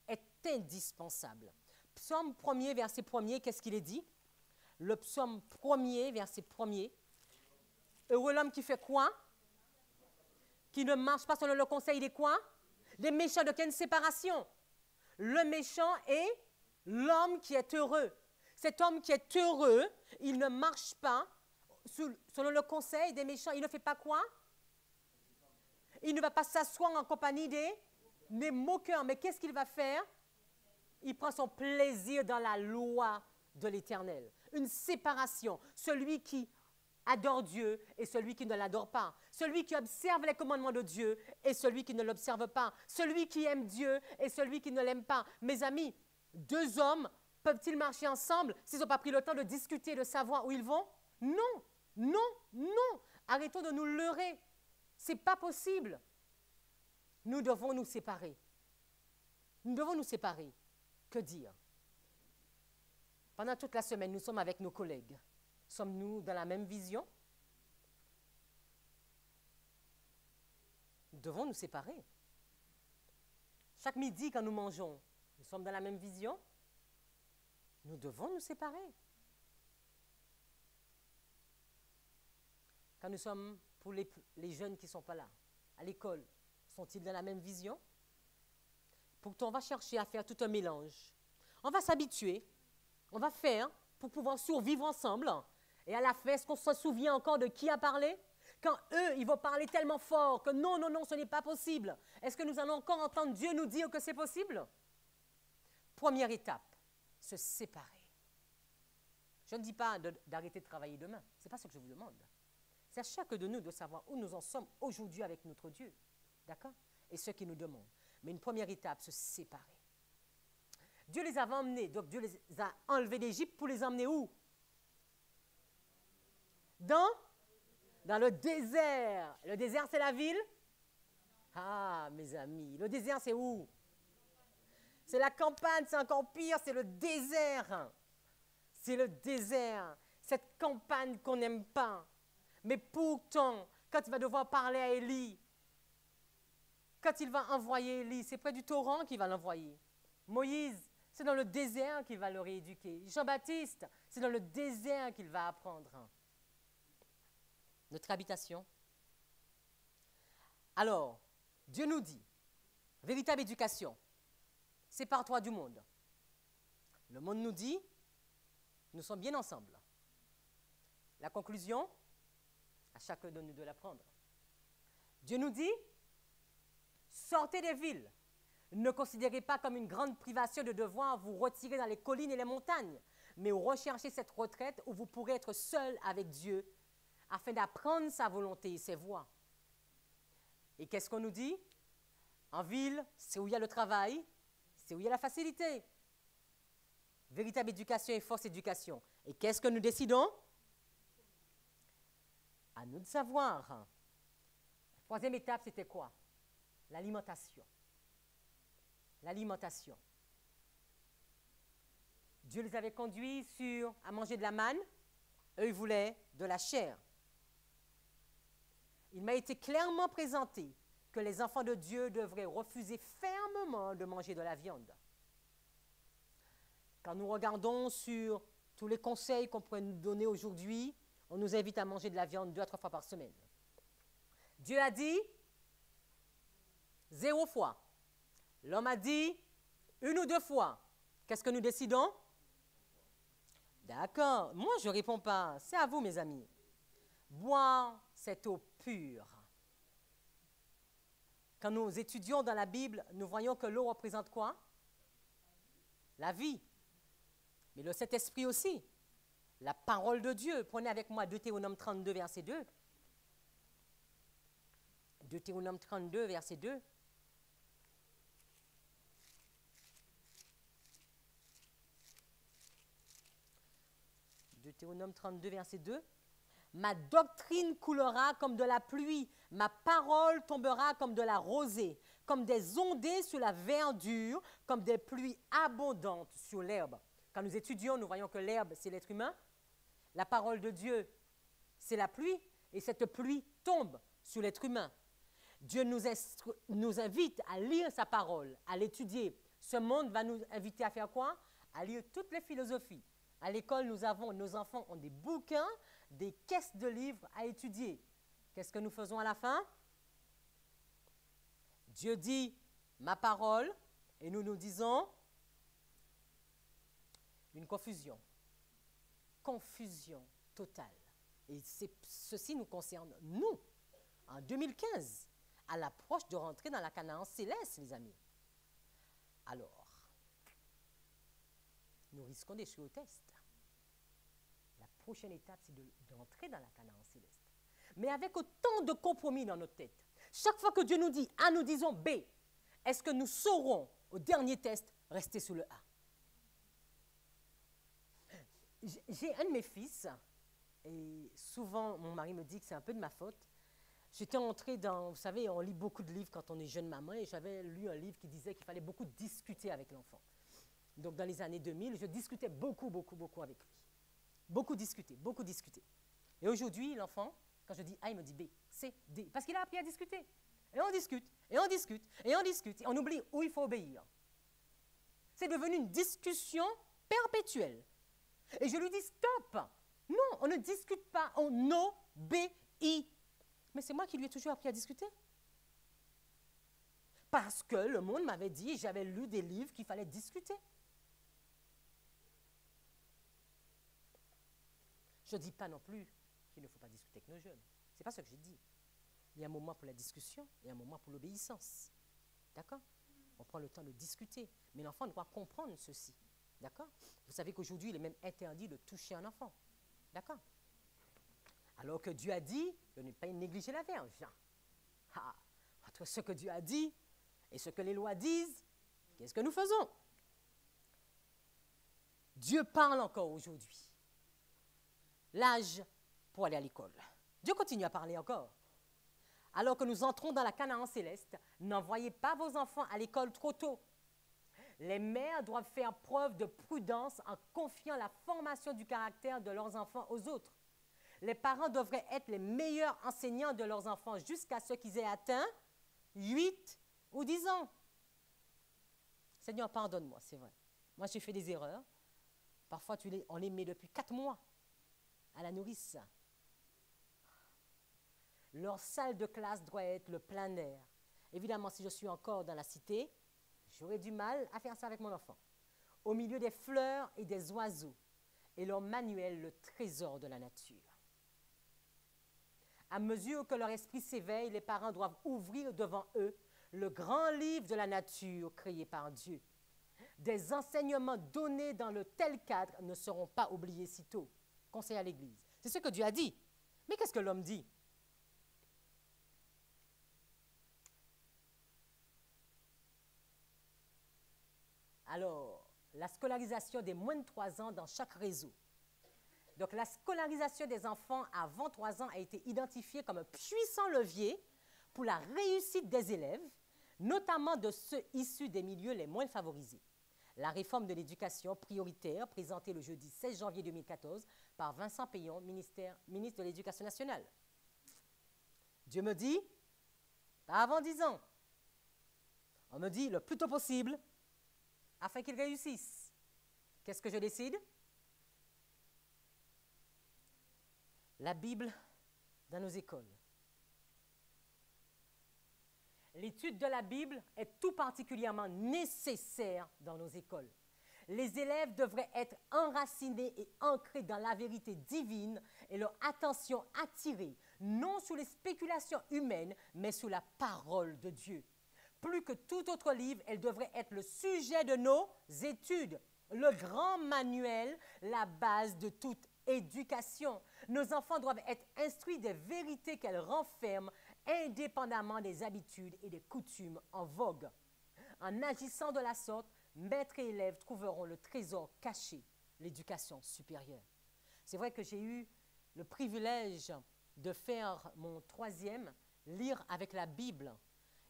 est indispensable. Psaume 1er, verset 1er, qu'est-ce qu'il est dit? Le psaume 1er, verset 1er. Heureux l'homme qui fait quoi? Qui ne marche pas selon le conseil des quoi? Des méchants, de quelle séparation? Le méchant est l'homme qui est heureux. Cet homme qui est heureux, il ne marche pas selon le conseil des méchants. Il ne fait pas quoi? Il ne va pas s'asseoir en compagnie des moqueurs. Mais qu'est-ce qu'il va faire? Il prend son plaisir dans la loi de l'Éternel. Une séparation. Celui qui adore Dieu et celui qui ne l'adore pas. Celui qui observe les commandements de Dieu et celui qui ne l'observe pas. Celui qui aime Dieu et celui qui ne l'aime pas. Mes amis, deux hommes peuvent-ils marcher ensemble s'ils n'ont pas pris le temps de discuter, de savoir où ils vont? Non, non, non. Arrêtons de nous leurrer. Ce n'est pas possible. Nous devons nous séparer. Nous devons nous séparer. Que dire? Pendant toute la semaine, nous sommes avec nos collègues. Sommes-nous dans la même vision? Nous devons nous séparer. Chaque midi, quand nous mangeons, nous sommes dans la même vision? Nous devons nous séparer. Quand nous sommes pour les jeunes qui ne sont pas là, à l'école, sont-ils dans la même vision? Pourtant, on va chercher à faire tout un mélange. On va s'habituer, on va faire pour pouvoir survivre ensemble. Et à la fin, est-ce qu'on se souvient encore de qui a parlé? Quand eux, ils vont parler tellement fort que non, non, non, ce n'est pas possible. Est-ce que nous allons encore entendre Dieu nous dire que c'est possible? Première étape, se séparer. Je ne dis pas d'arrêter de travailler demain. Ce n'est pas ce que je vous demande. C'est à chacun de nous de savoir où nous en sommes aujourd'hui avec notre Dieu. D'accord? Et ce qu'il nous demande. Mais une première étape, se séparer. Dieu les avait emmenés, donc Dieu les a enlevés d'Égypte pour les emmener où? Dans le désert. Le désert, c'est la ville? Ah, mes amis, le désert, c'est où? C'est la campagne, c'est encore pire, c'est le désert. C'est le désert. Cette campagne qu'on n'aime pas. Mais pourtant, quand il va devoir parler à Élie, quand il va envoyer Élie, c'est près du torrent qu'il va l'envoyer. Moïse, c'est dans le désert qu'il va le rééduquer. Jean-Baptiste, c'est dans le désert qu'il va apprendre. Notre habitation. Alors, Dieu nous dit, véritable éducation, sépare-toi du monde. Le monde nous dit, nous sommes bien ensemble. La conclusion, à chacun de nous de la prendre. Dieu nous dit, sortez des villes, Ne considérez pas comme une grande privation de devoir vous retirer dans les collines et les montagnes, mais recherchez cette retraite où vous pourrez être seul avec Dieu afin d'apprendre sa volonté et ses voies. Et qu'est-ce qu'on nous dit? En ville, c'est où il y a le travail, c'est où il y a la facilité. Véritable éducation et force éducation. Et qu'est-ce que nous décidons? À nous de savoir. La troisième étape, c'était quoi? L'alimentation. L'alimentation. Dieu les avait conduits à manger de la manne. Eux, ils voulaient de la chair. Il m'a été clairement présenté que les enfants de Dieu devraient refuser fermement de manger de la viande. Quand nous regardons sur tous les conseils qu'on pourrait nous donner aujourd'hui, on nous invite à manger de la viande 2 à 3 fois par semaine. Dieu a dit 0 fois. L'homme a dit 1 ou 2 fois. Qu'est-ce que nous décidons? D'accord. Moi, je ne réponds pas. C'est à vous, mes amis. Boire cette eau pure. Quand nous étudions dans la Bible, nous voyons que l'eau représente quoi? La vie. Mais le Saint-Esprit aussi. La parole de Dieu. Prenez avec moi Deutéronome 32, verset 2. Deutéronome 32, verset 2. Deutéronome 32, verset 2. Ma doctrine coulera comme de la pluie, ma parole tombera comme de la rosée, comme des ondées sur la verdure, comme des pluies abondantes sur l'herbe. Quand nous étudions, nous voyons que l'herbe, c'est l'être humain. La parole de Dieu, c'est la pluie, et cette pluie tombe sur l'être humain. Dieu nous invite à lire sa parole, à l'étudier. Ce monde va nous inviter à faire quoi? À lire toutes les philosophies. À l'école, nos enfants ont des bouquins, des caisses de livres à étudier. Qu'est-ce que nous faisons à la fin? Dieu dit ma parole et nous nous disons une confusion. Confusion totale. Et ceci nous concerne, nous, en 2015, à l'approche de rentrer dans la Canaan céleste, les amis. Alors, nous risquons d'échouer au test. La prochaine étape, c'est d'entrer dans la Canaan céleste. Mais avec autant de compromis dans notre tête. Chaque fois que Dieu nous dit A, nous disons B. Est-ce que nous saurons, au dernier test, rester sous le A? J'ai un de mes fils, et souvent mon mari me dit que c'est un peu de ma faute. J'étais entrée dans, vous savez, on lit beaucoup de livres quand on est jeune maman, et j'avais lu un livre qui disait qu'il fallait beaucoup discuter avec l'enfant. Donc dans les années 2000, je discutais beaucoup avec lui. Beaucoup discuter. Et aujourd'hui, l'enfant, quand je dis A, il me dit B, C, D, parce qu'il a appris à discuter. Et on discute, et on oublie où il faut obéir. C'est devenu une discussion perpétuelle. Et je lui dis stop. Non, on ne discute pas, on obéit. Mais c'est moi qui lui ai toujours appris à discuter. Parce que le monde m'avait dit, j'avais lu des livres qu'il fallait discuter. Je ne dis pas non plus qu'il ne faut pas discuter avec nos jeunes. Ce n'est pas ce que j'ai dit. Il y a un moment pour la discussion et un moment pour l'obéissance. D'accord? On prend le temps de discuter. Mais l'enfant doit comprendre ceci. D'accord? Vous savez qu'aujourd'hui, il est même interdit de toucher un enfant. D'accord? Alors que Dieu a dit de ne pas négliger la verge. Ah, entre ce que Dieu a dit et ce que les lois disent, qu'est-ce que nous faisons? Dieu parle encore aujourd'hui. L'âge pour aller à l'école. Dieu continue à parler encore. Alors que nous entrons dans la Canaan céleste, n'envoyez pas vos enfants à l'école trop tôt. Les mères doivent faire preuve de prudence en confiant la formation du caractère de leurs enfants aux autres. Les parents devraient être les meilleurs enseignants de leurs enfants jusqu'à ce qu'ils aient atteint 8 ou 10 ans. Seigneur, pardonne-moi, c'est vrai. Moi, j'ai fait des erreurs. Parfois, on les met depuis 4 mois à la nourrice. Leur salle de classe doit être le plein air. Évidemment, si je suis encore dans la cité, j'aurais du mal à faire ça avec mon enfant. Au milieu des fleurs et des oiseaux, et leur manuel, le trésor de la nature. À mesure que leur esprit s'éveille, les parents doivent ouvrir devant eux le grand livre de la nature créé par Dieu. Des enseignements donnés dans le tel cadre ne seront pas oubliés sitôt. Conseil à l'Église. C'est ce que Dieu a dit. Mais qu'est-ce que l'homme dit? Alors, la scolarisation des moins de 3 ans dans chaque réseau. Donc, la scolarisation des enfants avant 3 ans a été identifiée comme un puissant levier pour la réussite des élèves, notamment de ceux issus des milieux les moins favorisés. La réforme de l'éducation prioritaire, présentée le jeudi 16 janvier 2014 par Vincent Payon, ministre de l'Éducation nationale. Dieu me dit, pas avant 10 ans. On me dit le plus tôt possible, afin qu'ils réussissent. Qu'est-ce que je décide? La Bible dans nos écoles. L'étude de la Bible est tout particulièrement nécessaire dans nos écoles. Les élèves devraient être enracinés et ancrés dans la vérité divine et leur attention attirée, non sous les spéculations humaines, mais sous la parole de Dieu. Plus que tout autre livre, elle devrait être le sujet de nos études, le grand manuel, la base de toute éducation. Nos enfants doivent être instruits des vérités qu'elle renferme, indépendamment des habitudes et des coutumes en vogue. En agissant de la sorte, maîtres et élèves trouveront le trésor caché, l'éducation supérieure. C'est vrai que j'ai eu le privilège de faire mon 3e, lire avec la Bible.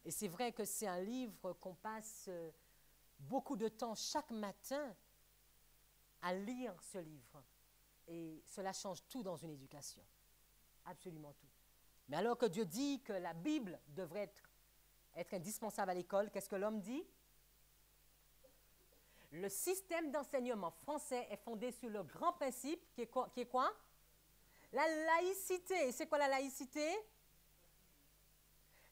Et c'est vrai que c'est un livre qu'on passe beaucoup de temps chaque matin à lire ce livre. Et cela change tout dans une éducation. Absolument tout. Mais alors que Dieu dit que la Bible devrait être indispensable à l'école, qu'est-ce que l'homme dit? Le système d'enseignement français est fondé sur le grand principe qui est quoi? La laïcité. C'est quoi la laïcité?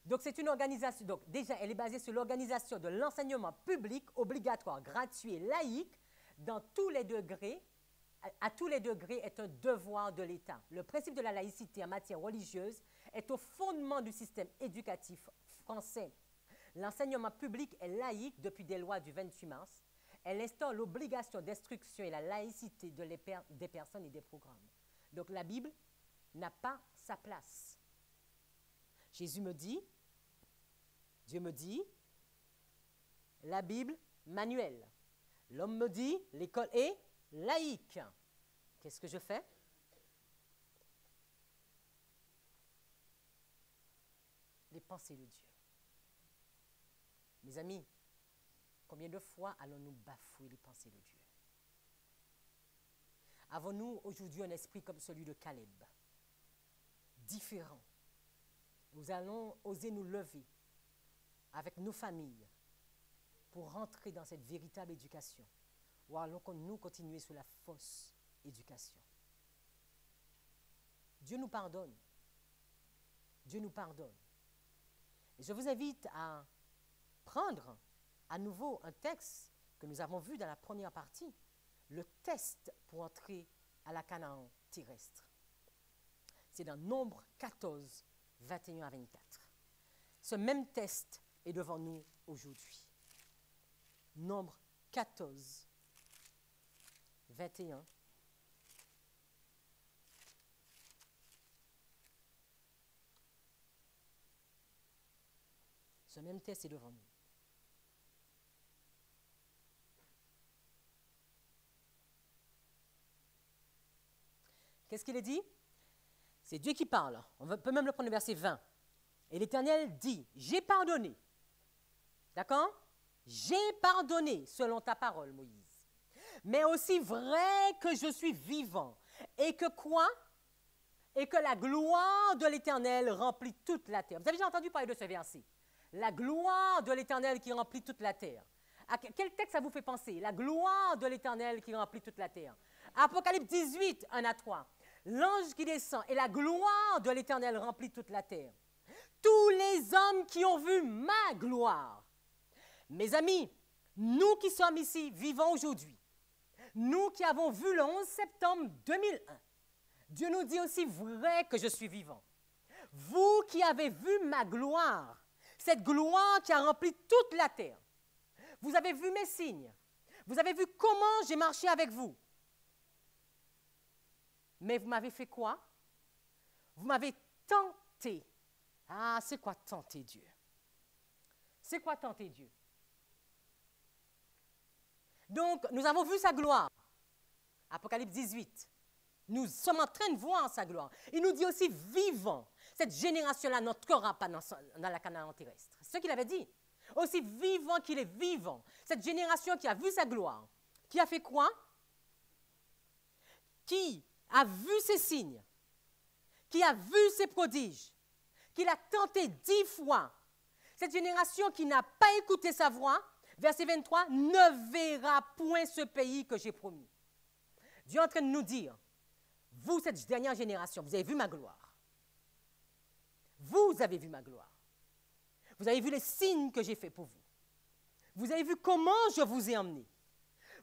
Donc, c'est une organisation. Donc, déjà, elle est basée sur l'organisation de l'enseignement public obligatoire, gratuit et laïque dans tous les degrés. À tous les degrés est un devoir de l'État. Le principe de la laïcité en matière religieuse est au fondement du système éducatif français. L'enseignement public est laïque depuis des lois du 28 mars. Elle instaure l'obligation d'instruction et la laïcité des personnes et des programmes. Donc la Bible n'a pas sa place. Jésus me dit, Dieu me dit, la Bible, manuel. L'homme me dit, l'école est laïque. Qu'est-ce que je fais? Les pensées de Dieu. Mes amis, combien de fois allons-nous bafouer les pensées de Dieu? Avons-nous aujourd'hui un esprit comme celui de Caleb, différent? Nous allons oser nous lever avec nos familles pour rentrer dans cette véritable éducation, ou allons-nous continuer sur la fausse éducation? Dieu nous pardonne. Dieu nous pardonne. Et je vous invite à prendre à nouveau un texte que nous avons vu dans la première partie, le test pour entrer à la Canaan terrestre. C'est dans Nombre 14, 21 à 24. Ce même test est devant nous aujourd'hui. Nombre 14, 21. Ce même test est devant nous. Qu'est-ce qu'il est dit? C'est Dieu qui parle. On peut même le prendre au verset 20. Et l'Éternel dit, j'ai pardonné. D'accord? J'ai pardonné selon ta parole, Moïse. Mais aussi vrai que je suis vivant. Et que quoi? Et que la gloire de l'Éternel remplit toute la terre. Vous avez déjà entendu parler de ce verset? La gloire de l'Éternel qui remplit toute la terre. À quel texte ça vous fait penser? La gloire de l'Éternel qui remplit toute la terre. Apocalypse 18, 1 à 3. L'ange qui descend et la gloire de l'Éternel remplit toute la terre. Tous les hommes qui ont vu ma gloire. Mes amis, nous qui sommes ici, vivants aujourd'hui, nous qui avons vu le 11 septembre 2001, Dieu nous dit aussi vrai que je suis vivant. Vous qui avez vu ma gloire, Cette gloire qui a rempli toute la terre. Vous avez vu mes signes. Vous avez vu comment j'ai marché avec vous. Mais vous m'avez fait quoi? Vous m'avez tenté. Ah, c'est quoi tenter Dieu? C'est quoi tenter Dieu? Donc, nous avons vu sa gloire. Apocalypse 18. Nous sommes en train de voir sa gloire. Il nous dit aussi vivant. Cette génération-là n'entrera pas dans la Canaan terrestre. C'est ce qu'il avait dit. Aussi vivant qu'il est vivant. Cette génération qui a vu sa gloire, qui a fait quoi? Qui a vu ses signes, qui a vu ses prodiges, qui l'a tenté 10 fois. Cette génération qui n'a pas écouté sa voix, verset 23, ne verra point ce pays que j'ai promis. Dieu est en train de nous dire, vous, cette dernière génération, vous avez vu ma gloire. Vous avez vu ma gloire. Vous avez vu les signes que j'ai faits pour vous. Vous avez vu comment je vous ai emmené.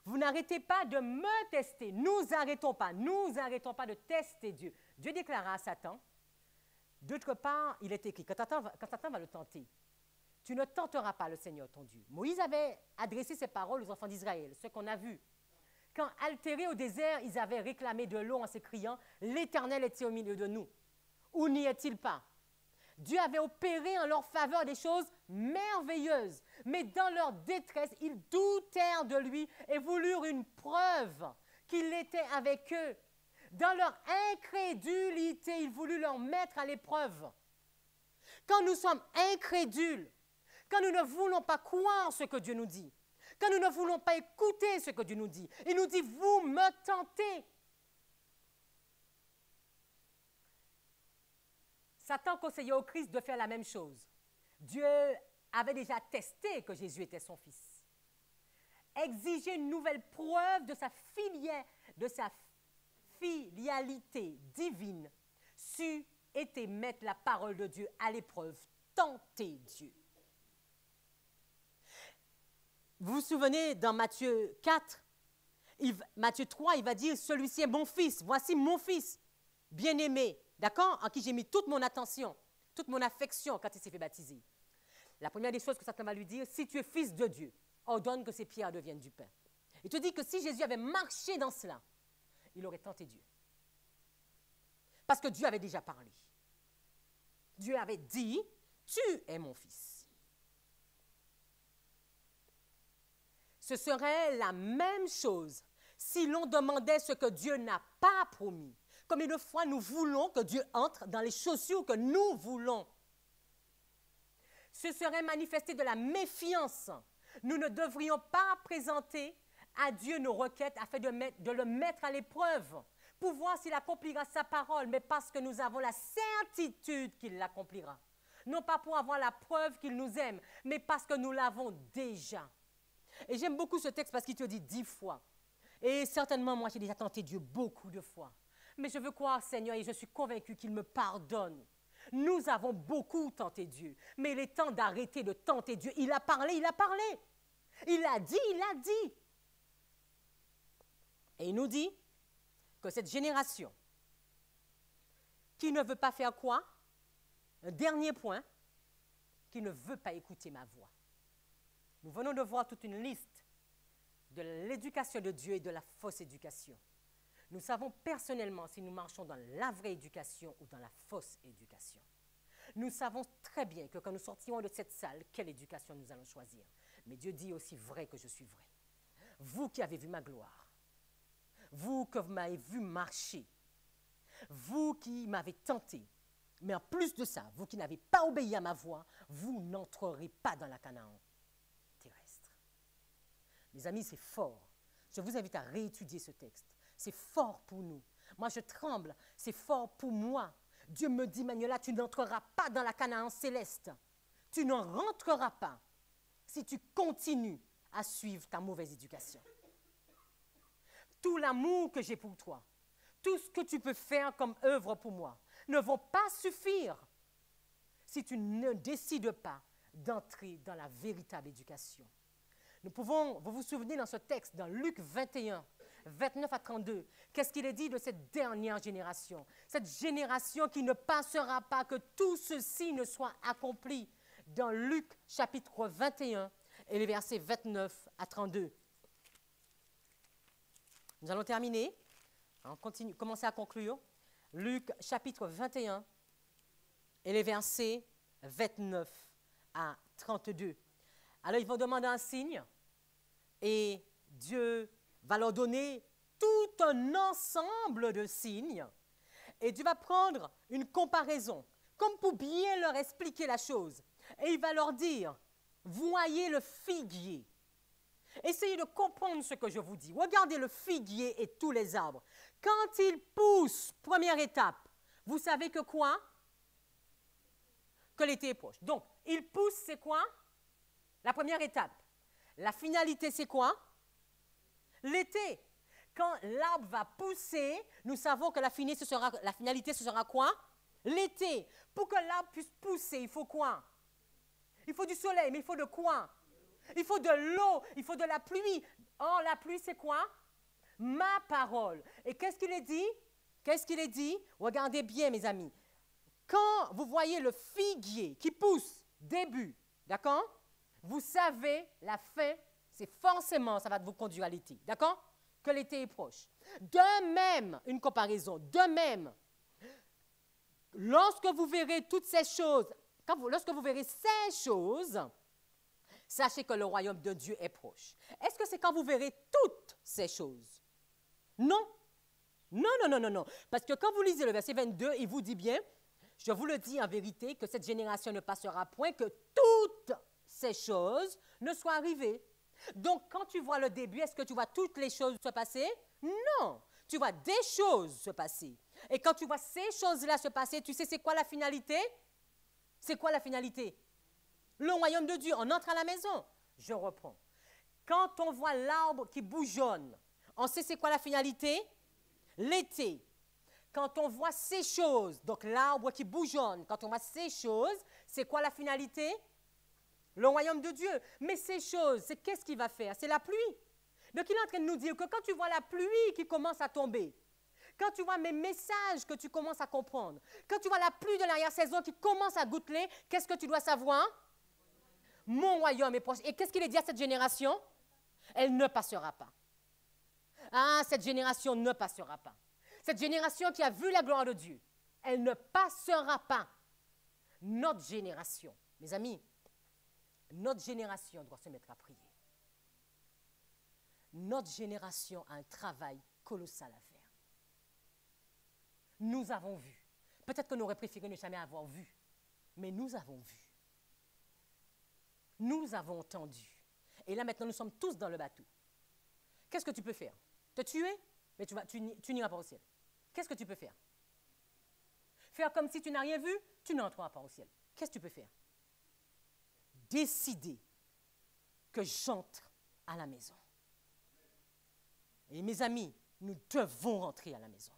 Vous n'arrêtez pas de me tester. Nous n'arrêtons pas de tester Dieu. Dieu déclara à Satan, d'autre part, il est écrit, quand Satan va le tenter, tu ne tenteras pas le Seigneur ton Dieu. Moïse avait adressé ces paroles aux enfants d'Israël, ce qu'on a vu. Quand altérés au désert, ils avaient réclamé de l'eau en s'écriant, l'Éternel est-il au milieu de nous? Où n'y est-il pas? Dieu avait opéré en leur faveur des choses merveilleuses, mais dans leur détresse, ils doutèrent de lui et voulurent une preuve qu'il était avec eux. Dans leur incrédulité, il voulut leur mettre à l'épreuve. Quand nous sommes incrédules, quand nous ne voulons pas croire ce que Dieu nous dit, quand nous ne voulons pas écouter ce que Dieu nous dit, il nous dit, vous me tentez. Satan conseillait au Christ de faire la même chose. Dieu avait déjà testé que Jésus était son fils. Exiger une nouvelle preuve de sa filialité divine, c'eût été mettre la parole de Dieu à l'épreuve, tenter Dieu. Vous vous souvenez dans Matthieu 4, Matthieu 3, il va dire, celui-ci est mon fils, voici mon fils, bien-aimé, d'accord, en qui j'ai mis toute mon attention, toute mon affection quand il s'est fait baptiser. La première des choses que Satan va lui dire, si tu es fils de Dieu, ordonne que ces pierres deviennent du pain. Il te dit que si Jésus avait marché dans cela, il aurait tenté Dieu. Parce que Dieu avait déjà parlé. Dieu avait dit, tu es mon fils. Ce serait la même chose si l'on demandait ce que Dieu n'a pas promis. Combien de fois nous voulons que Dieu entre dans les chaussures que nous voulons? Ce serait manifester de la méfiance. Nous ne devrions pas présenter à Dieu nos requêtes afin de le mettre à l'épreuve pour voir s'il accomplira sa parole, mais parce que nous avons la certitude qu'il l'accomplira. Non pas pour avoir la preuve qu'il nous aime, mais parce que nous l'avons déjà. Et j'aime beaucoup ce texte parce qu'il te dit 10 fois. Et certainement, moi, j'ai déjà tenté Dieu beaucoup de fois. Mais je veux croire, Seigneur, et je suis convaincu qu'il me pardonne. Nous avons beaucoup tenté Dieu, mais il est temps d'arrêter de tenter Dieu. Il a parlé, il a parlé. Il a dit, il a dit. Et il nous dit que cette génération qui ne veut pas faire quoi? Un dernier point, qui ne veut pas écouter ma voix. Nous venons de voir toute une liste de l'éducation de Dieu et de la fausse éducation. Nous savons personnellement si nous marchons dans la vraie éducation ou dans la fausse éducation. Nous savons très bien que quand nous sortirons de cette salle, quelle éducation nous allons choisir. Mais Dieu dit aussi vrai que je suis vrai. Vous qui avez vu ma gloire, vous que vous m'avez vu marcher, vous qui m'avez tenté, mais en plus de ça, vous qui n'avez pas obéi à ma voix, vous n'entrerez pas dans la Canaan terrestre. Mes amis, c'est fort. Je vous invite à réétudier ce texte. C'est fort pour nous. Moi, je tremble. C'est fort pour moi. Dieu me dit, Manuela, tu n'entreras pas dans la Canaan céleste. Tu n'en rentreras pas si tu continues à suivre ta mauvaise éducation. Tout l'amour que j'ai pour toi, tout ce que tu peux faire comme œuvre pour moi, ne vont pas suffire si tu ne décides pas d'entrer dans la véritable éducation. Nous pouvons, vous vous souvenez dans ce texte, dans Luc 21, 29 à 32, qu'est-ce qu'il est dit de cette dernière génération? Cette génération qui ne passera pas, que tout ceci ne soit accompli. dans Luc chapitre 21 et les versets 29 à 32. Nous allons terminer. On continue, commencer à conclure. Luc chapitre 21 et les versets 29 à 32. Alors, ils vont demander un signe et Dieu va leur donner tout un ensemble de signes. Et Dieu va prendre une comparaison, comme pour bien leur expliquer la chose. Et il va leur dire, voyez le figuier. Essayez de comprendre ce que je vous dis. Regardez le figuier et tous les arbres. Quand ils poussent, première étape, vous savez que quoi? Que l'été est proche. Donc, ils poussent, c'est quoi? La première étape. La finalité, c'est quoi? L'été. Quand l'arbre va pousser, nous savons que la finalité, ce sera quoi? L'été. Pour que l'arbre puisse pousser, il faut quoi? Il faut du soleil, mais il faut de quoi? Il faut de l'eau, il faut de la pluie. Or, la pluie, c'est quoi? Ma parole. Et qu'est-ce qu'il est dit? Qu'est-ce qu'il est dit? Regardez bien, mes amis. Quand vous voyez le figuier qui pousse, début, d'accord? Vous savez, la fin, c'est forcément, ça va vous conduire à l'été, d'accord? Que l'été est proche. De même, une comparaison, de même, lorsque vous verrez toutes ces choses, lorsque vous verrez ces choses, sachez que le royaume de Dieu est proche. Est-ce que c'est quand vous verrez toutes ces choses? Non. Non, non, non, non, non. Parce que quand vous lisez le verset 22, il vous dit bien, je vous le dis en vérité, que cette génération ne passera point, que toutes ces choses ne soient arrivées. Donc, quand tu vois le début, est-ce que tu vois toutes les choses se passer? Non. Tu vois des choses se passer. Et quand tu vois ces choses-là se passer, tu sais c'est quoi la finalité? C'est quoi la finalité? Le royaume de Dieu, on entre à la maison. Je reprends. Quand on voit l'arbre qui bougeonne, on sait c'est quoi la finalité? L'été. Quand on voit ces choses, donc l'arbre qui bougeonne, quand on voit ces choses, c'est quoi la finalité? Le royaume de Dieu. Mais ces choses, c'est qu'est-ce qu'il va faire? C'est la pluie. Donc il est en train de nous dire que quand tu vois la pluie qui commence à tomber, quand tu vois mes messages que tu commences à comprendre, quand tu vois la pluie de l'arrière-saison qui commence à goutteler, qu'est-ce que tu dois savoir? Mon royaume est proche. Et qu'est-ce qu'il est dit à cette génération? Elle ne passera pas. Ah, cette génération ne passera pas. Cette génération qui a vu la gloire de Dieu, elle ne passera pas. Notre génération, mes amis, notre génération doit se mettre à prier. Notre génération a un travail colossal à faire. Nous avons vu. Peut-être qu'on aurait préféré ne jamais avoir vu, mais nous avons vu. Nous avons entendu. Et là, maintenant, nous sommes tous dans le bateau. Qu'est-ce que tu peux faire? Te tuer? Mais tu n'iras pas au ciel. Qu'est-ce que tu peux faire? Faire comme si tu n'as rien vu? Tu n'entreras pas au ciel. Qu'est-ce que tu peux faire? Décider que j'entre à la maison. Et mes amis, nous devons rentrer à la maison.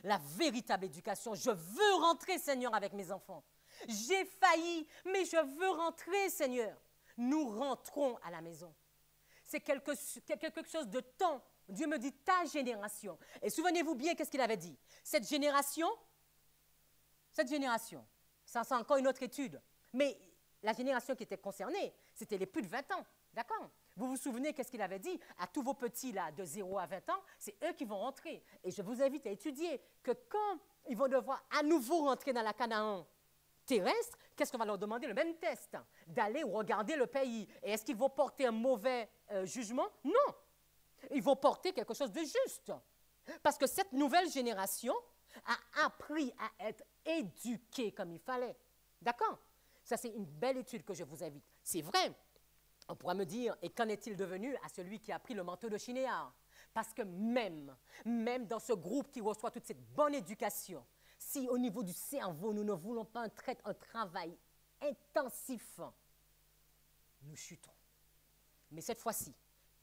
La véritable éducation, je veux rentrer, Seigneur, avec mes enfants. J'ai failli, mais je veux rentrer, Seigneur. Nous rentrons à la maison. C'est quelque chose de temps. Dieu me dit ta génération. Et souvenez-vous bien, qu'est-ce qu'il avait dit? Cette génération, ça c'est encore une autre étude. Mais la génération qui était concernée, c'était les plus de 20 ans. D'accord? Vous vous souvenez, qu'est-ce qu'il avait dit? À tous vos petits, là, de 0 à 20 ans, c'est eux qui vont rentrer. Et je vous invite à étudier que quand ils vont devoir à nouveau rentrer dans la Canaan terrestre, qu'est-ce qu'on va leur demander? Le même test, d'aller regarder le pays. Et est-ce qu'ils vont porter un mauvais jugement? Non. Ils vont porter quelque chose de juste. Parce que cette nouvelle génération a appris à être éduquée comme il fallait. D'accord? Ça, c'est une belle étude que je vous invite. C'est vrai. On pourra me dire, et qu'en est-il devenu à celui qui a pris le manteau de Chinéar? Parce que même dans ce groupe qui reçoit toute cette bonne éducation, si au niveau du cerveau, nous ne voulons pas un travail intensif, nous chutons. Mais cette fois-ci,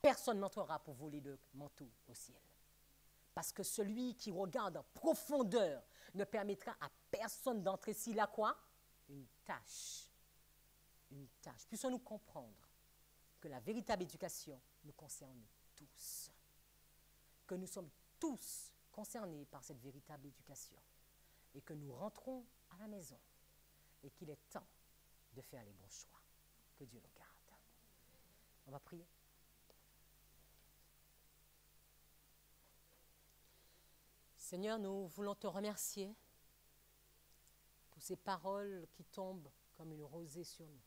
personne n'entrera pour voler le manteau au ciel. Parce que celui qui regarde en profondeur ne permettra à personne d'entrer s'il a quoi? Une tâche. Une tâche. Puissions-nous comprendre que la véritable éducation nous concerne tous. Que nous sommes tous concernés par cette véritable éducation. Et que nous rentrons à la maison. Et qu'il est temps de faire les bons choix. Que Dieu nous garde. On va prier. Seigneur, nous voulons te remercier pour ces paroles qui tombent comme une rosée sur nous.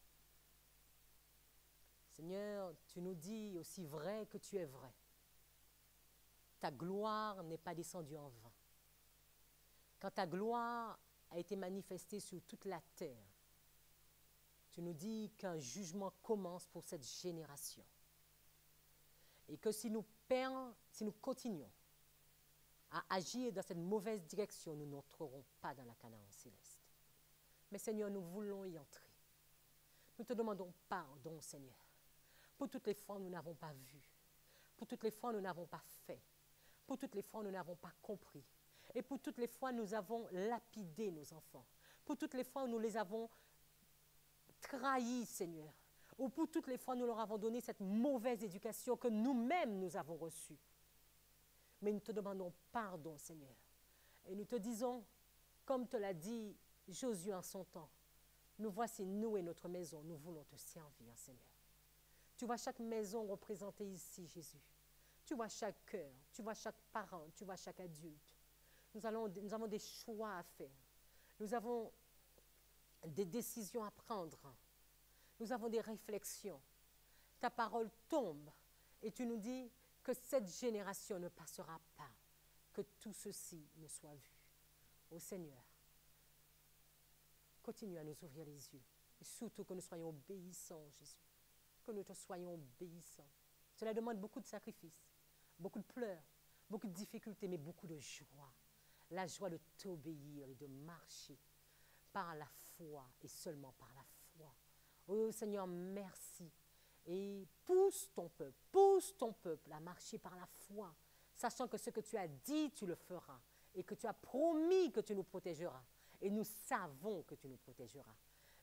Seigneur, tu nous dis aussi vrai que tu es vrai. Ta gloire n'est pas descendue en vain. Quand ta gloire a été manifestée sur toute la terre, tu nous dis qu'un jugement commence pour cette génération. Et que si nous continuons à agir dans cette mauvaise direction, nous n'entrerons pas dans la Canaan céleste. Mais Seigneur, nous voulons y entrer. Nous te demandons pardon, Seigneur, pour toutes les fois où nous n'avons pas vu, pour toutes les fois où nous n'avons pas fait, pour toutes les fois où nous n'avons pas compris, et pour toutes les fois où nous avons lapidé nos enfants, pour toutes les fois où nous les avons trahis, Seigneur, ou pour toutes les fois où nous leur avons donné cette mauvaise éducation que nous-mêmes nous avons reçue. Mais nous te demandons pardon, Seigneur. Et nous te disons, comme te l'a dit Josué en son temps, nous voici, nous et notre maison, nous voulons te servir, Seigneur. Tu vois chaque maison représentée ici, Jésus. Tu vois chaque cœur, tu vois chaque parent, tu vois chaque adulte. Nous avons des choix à faire. Nous avons des décisions à prendre. Nous avons des réflexions. Ta parole tombe et tu nous dis que cette génération ne passera pas, que tout ceci ne soit vu. Ô Seigneur, continue à nous ouvrir les yeux et surtout que nous soyons obéissants, Jésus. Que nous te soyons obéissants. Cela demande beaucoup de sacrifices, beaucoup de pleurs, beaucoup de difficultés, mais beaucoup de joie. La joie de t'obéir et de marcher par la foi et seulement par la foi. Oh Seigneur, merci. Et pousse ton peuple à marcher par la foi, sachant que ce que tu as dit, tu le feras et que tu as promis que tu nous protégeras. Et nous savons que tu nous protégeras.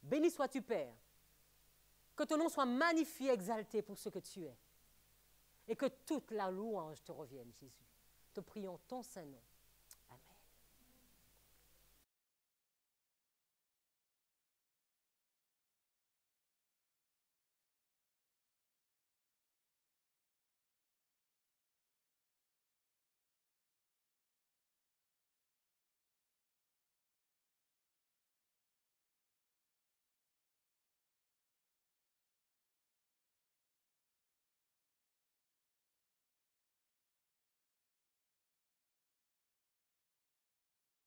Béni sois-tu, Père. Que ton nom soit magnifié, exalté pour ce que tu es. Et que toute la louange te revienne, Jésus. Te prions ton Saint-Nom.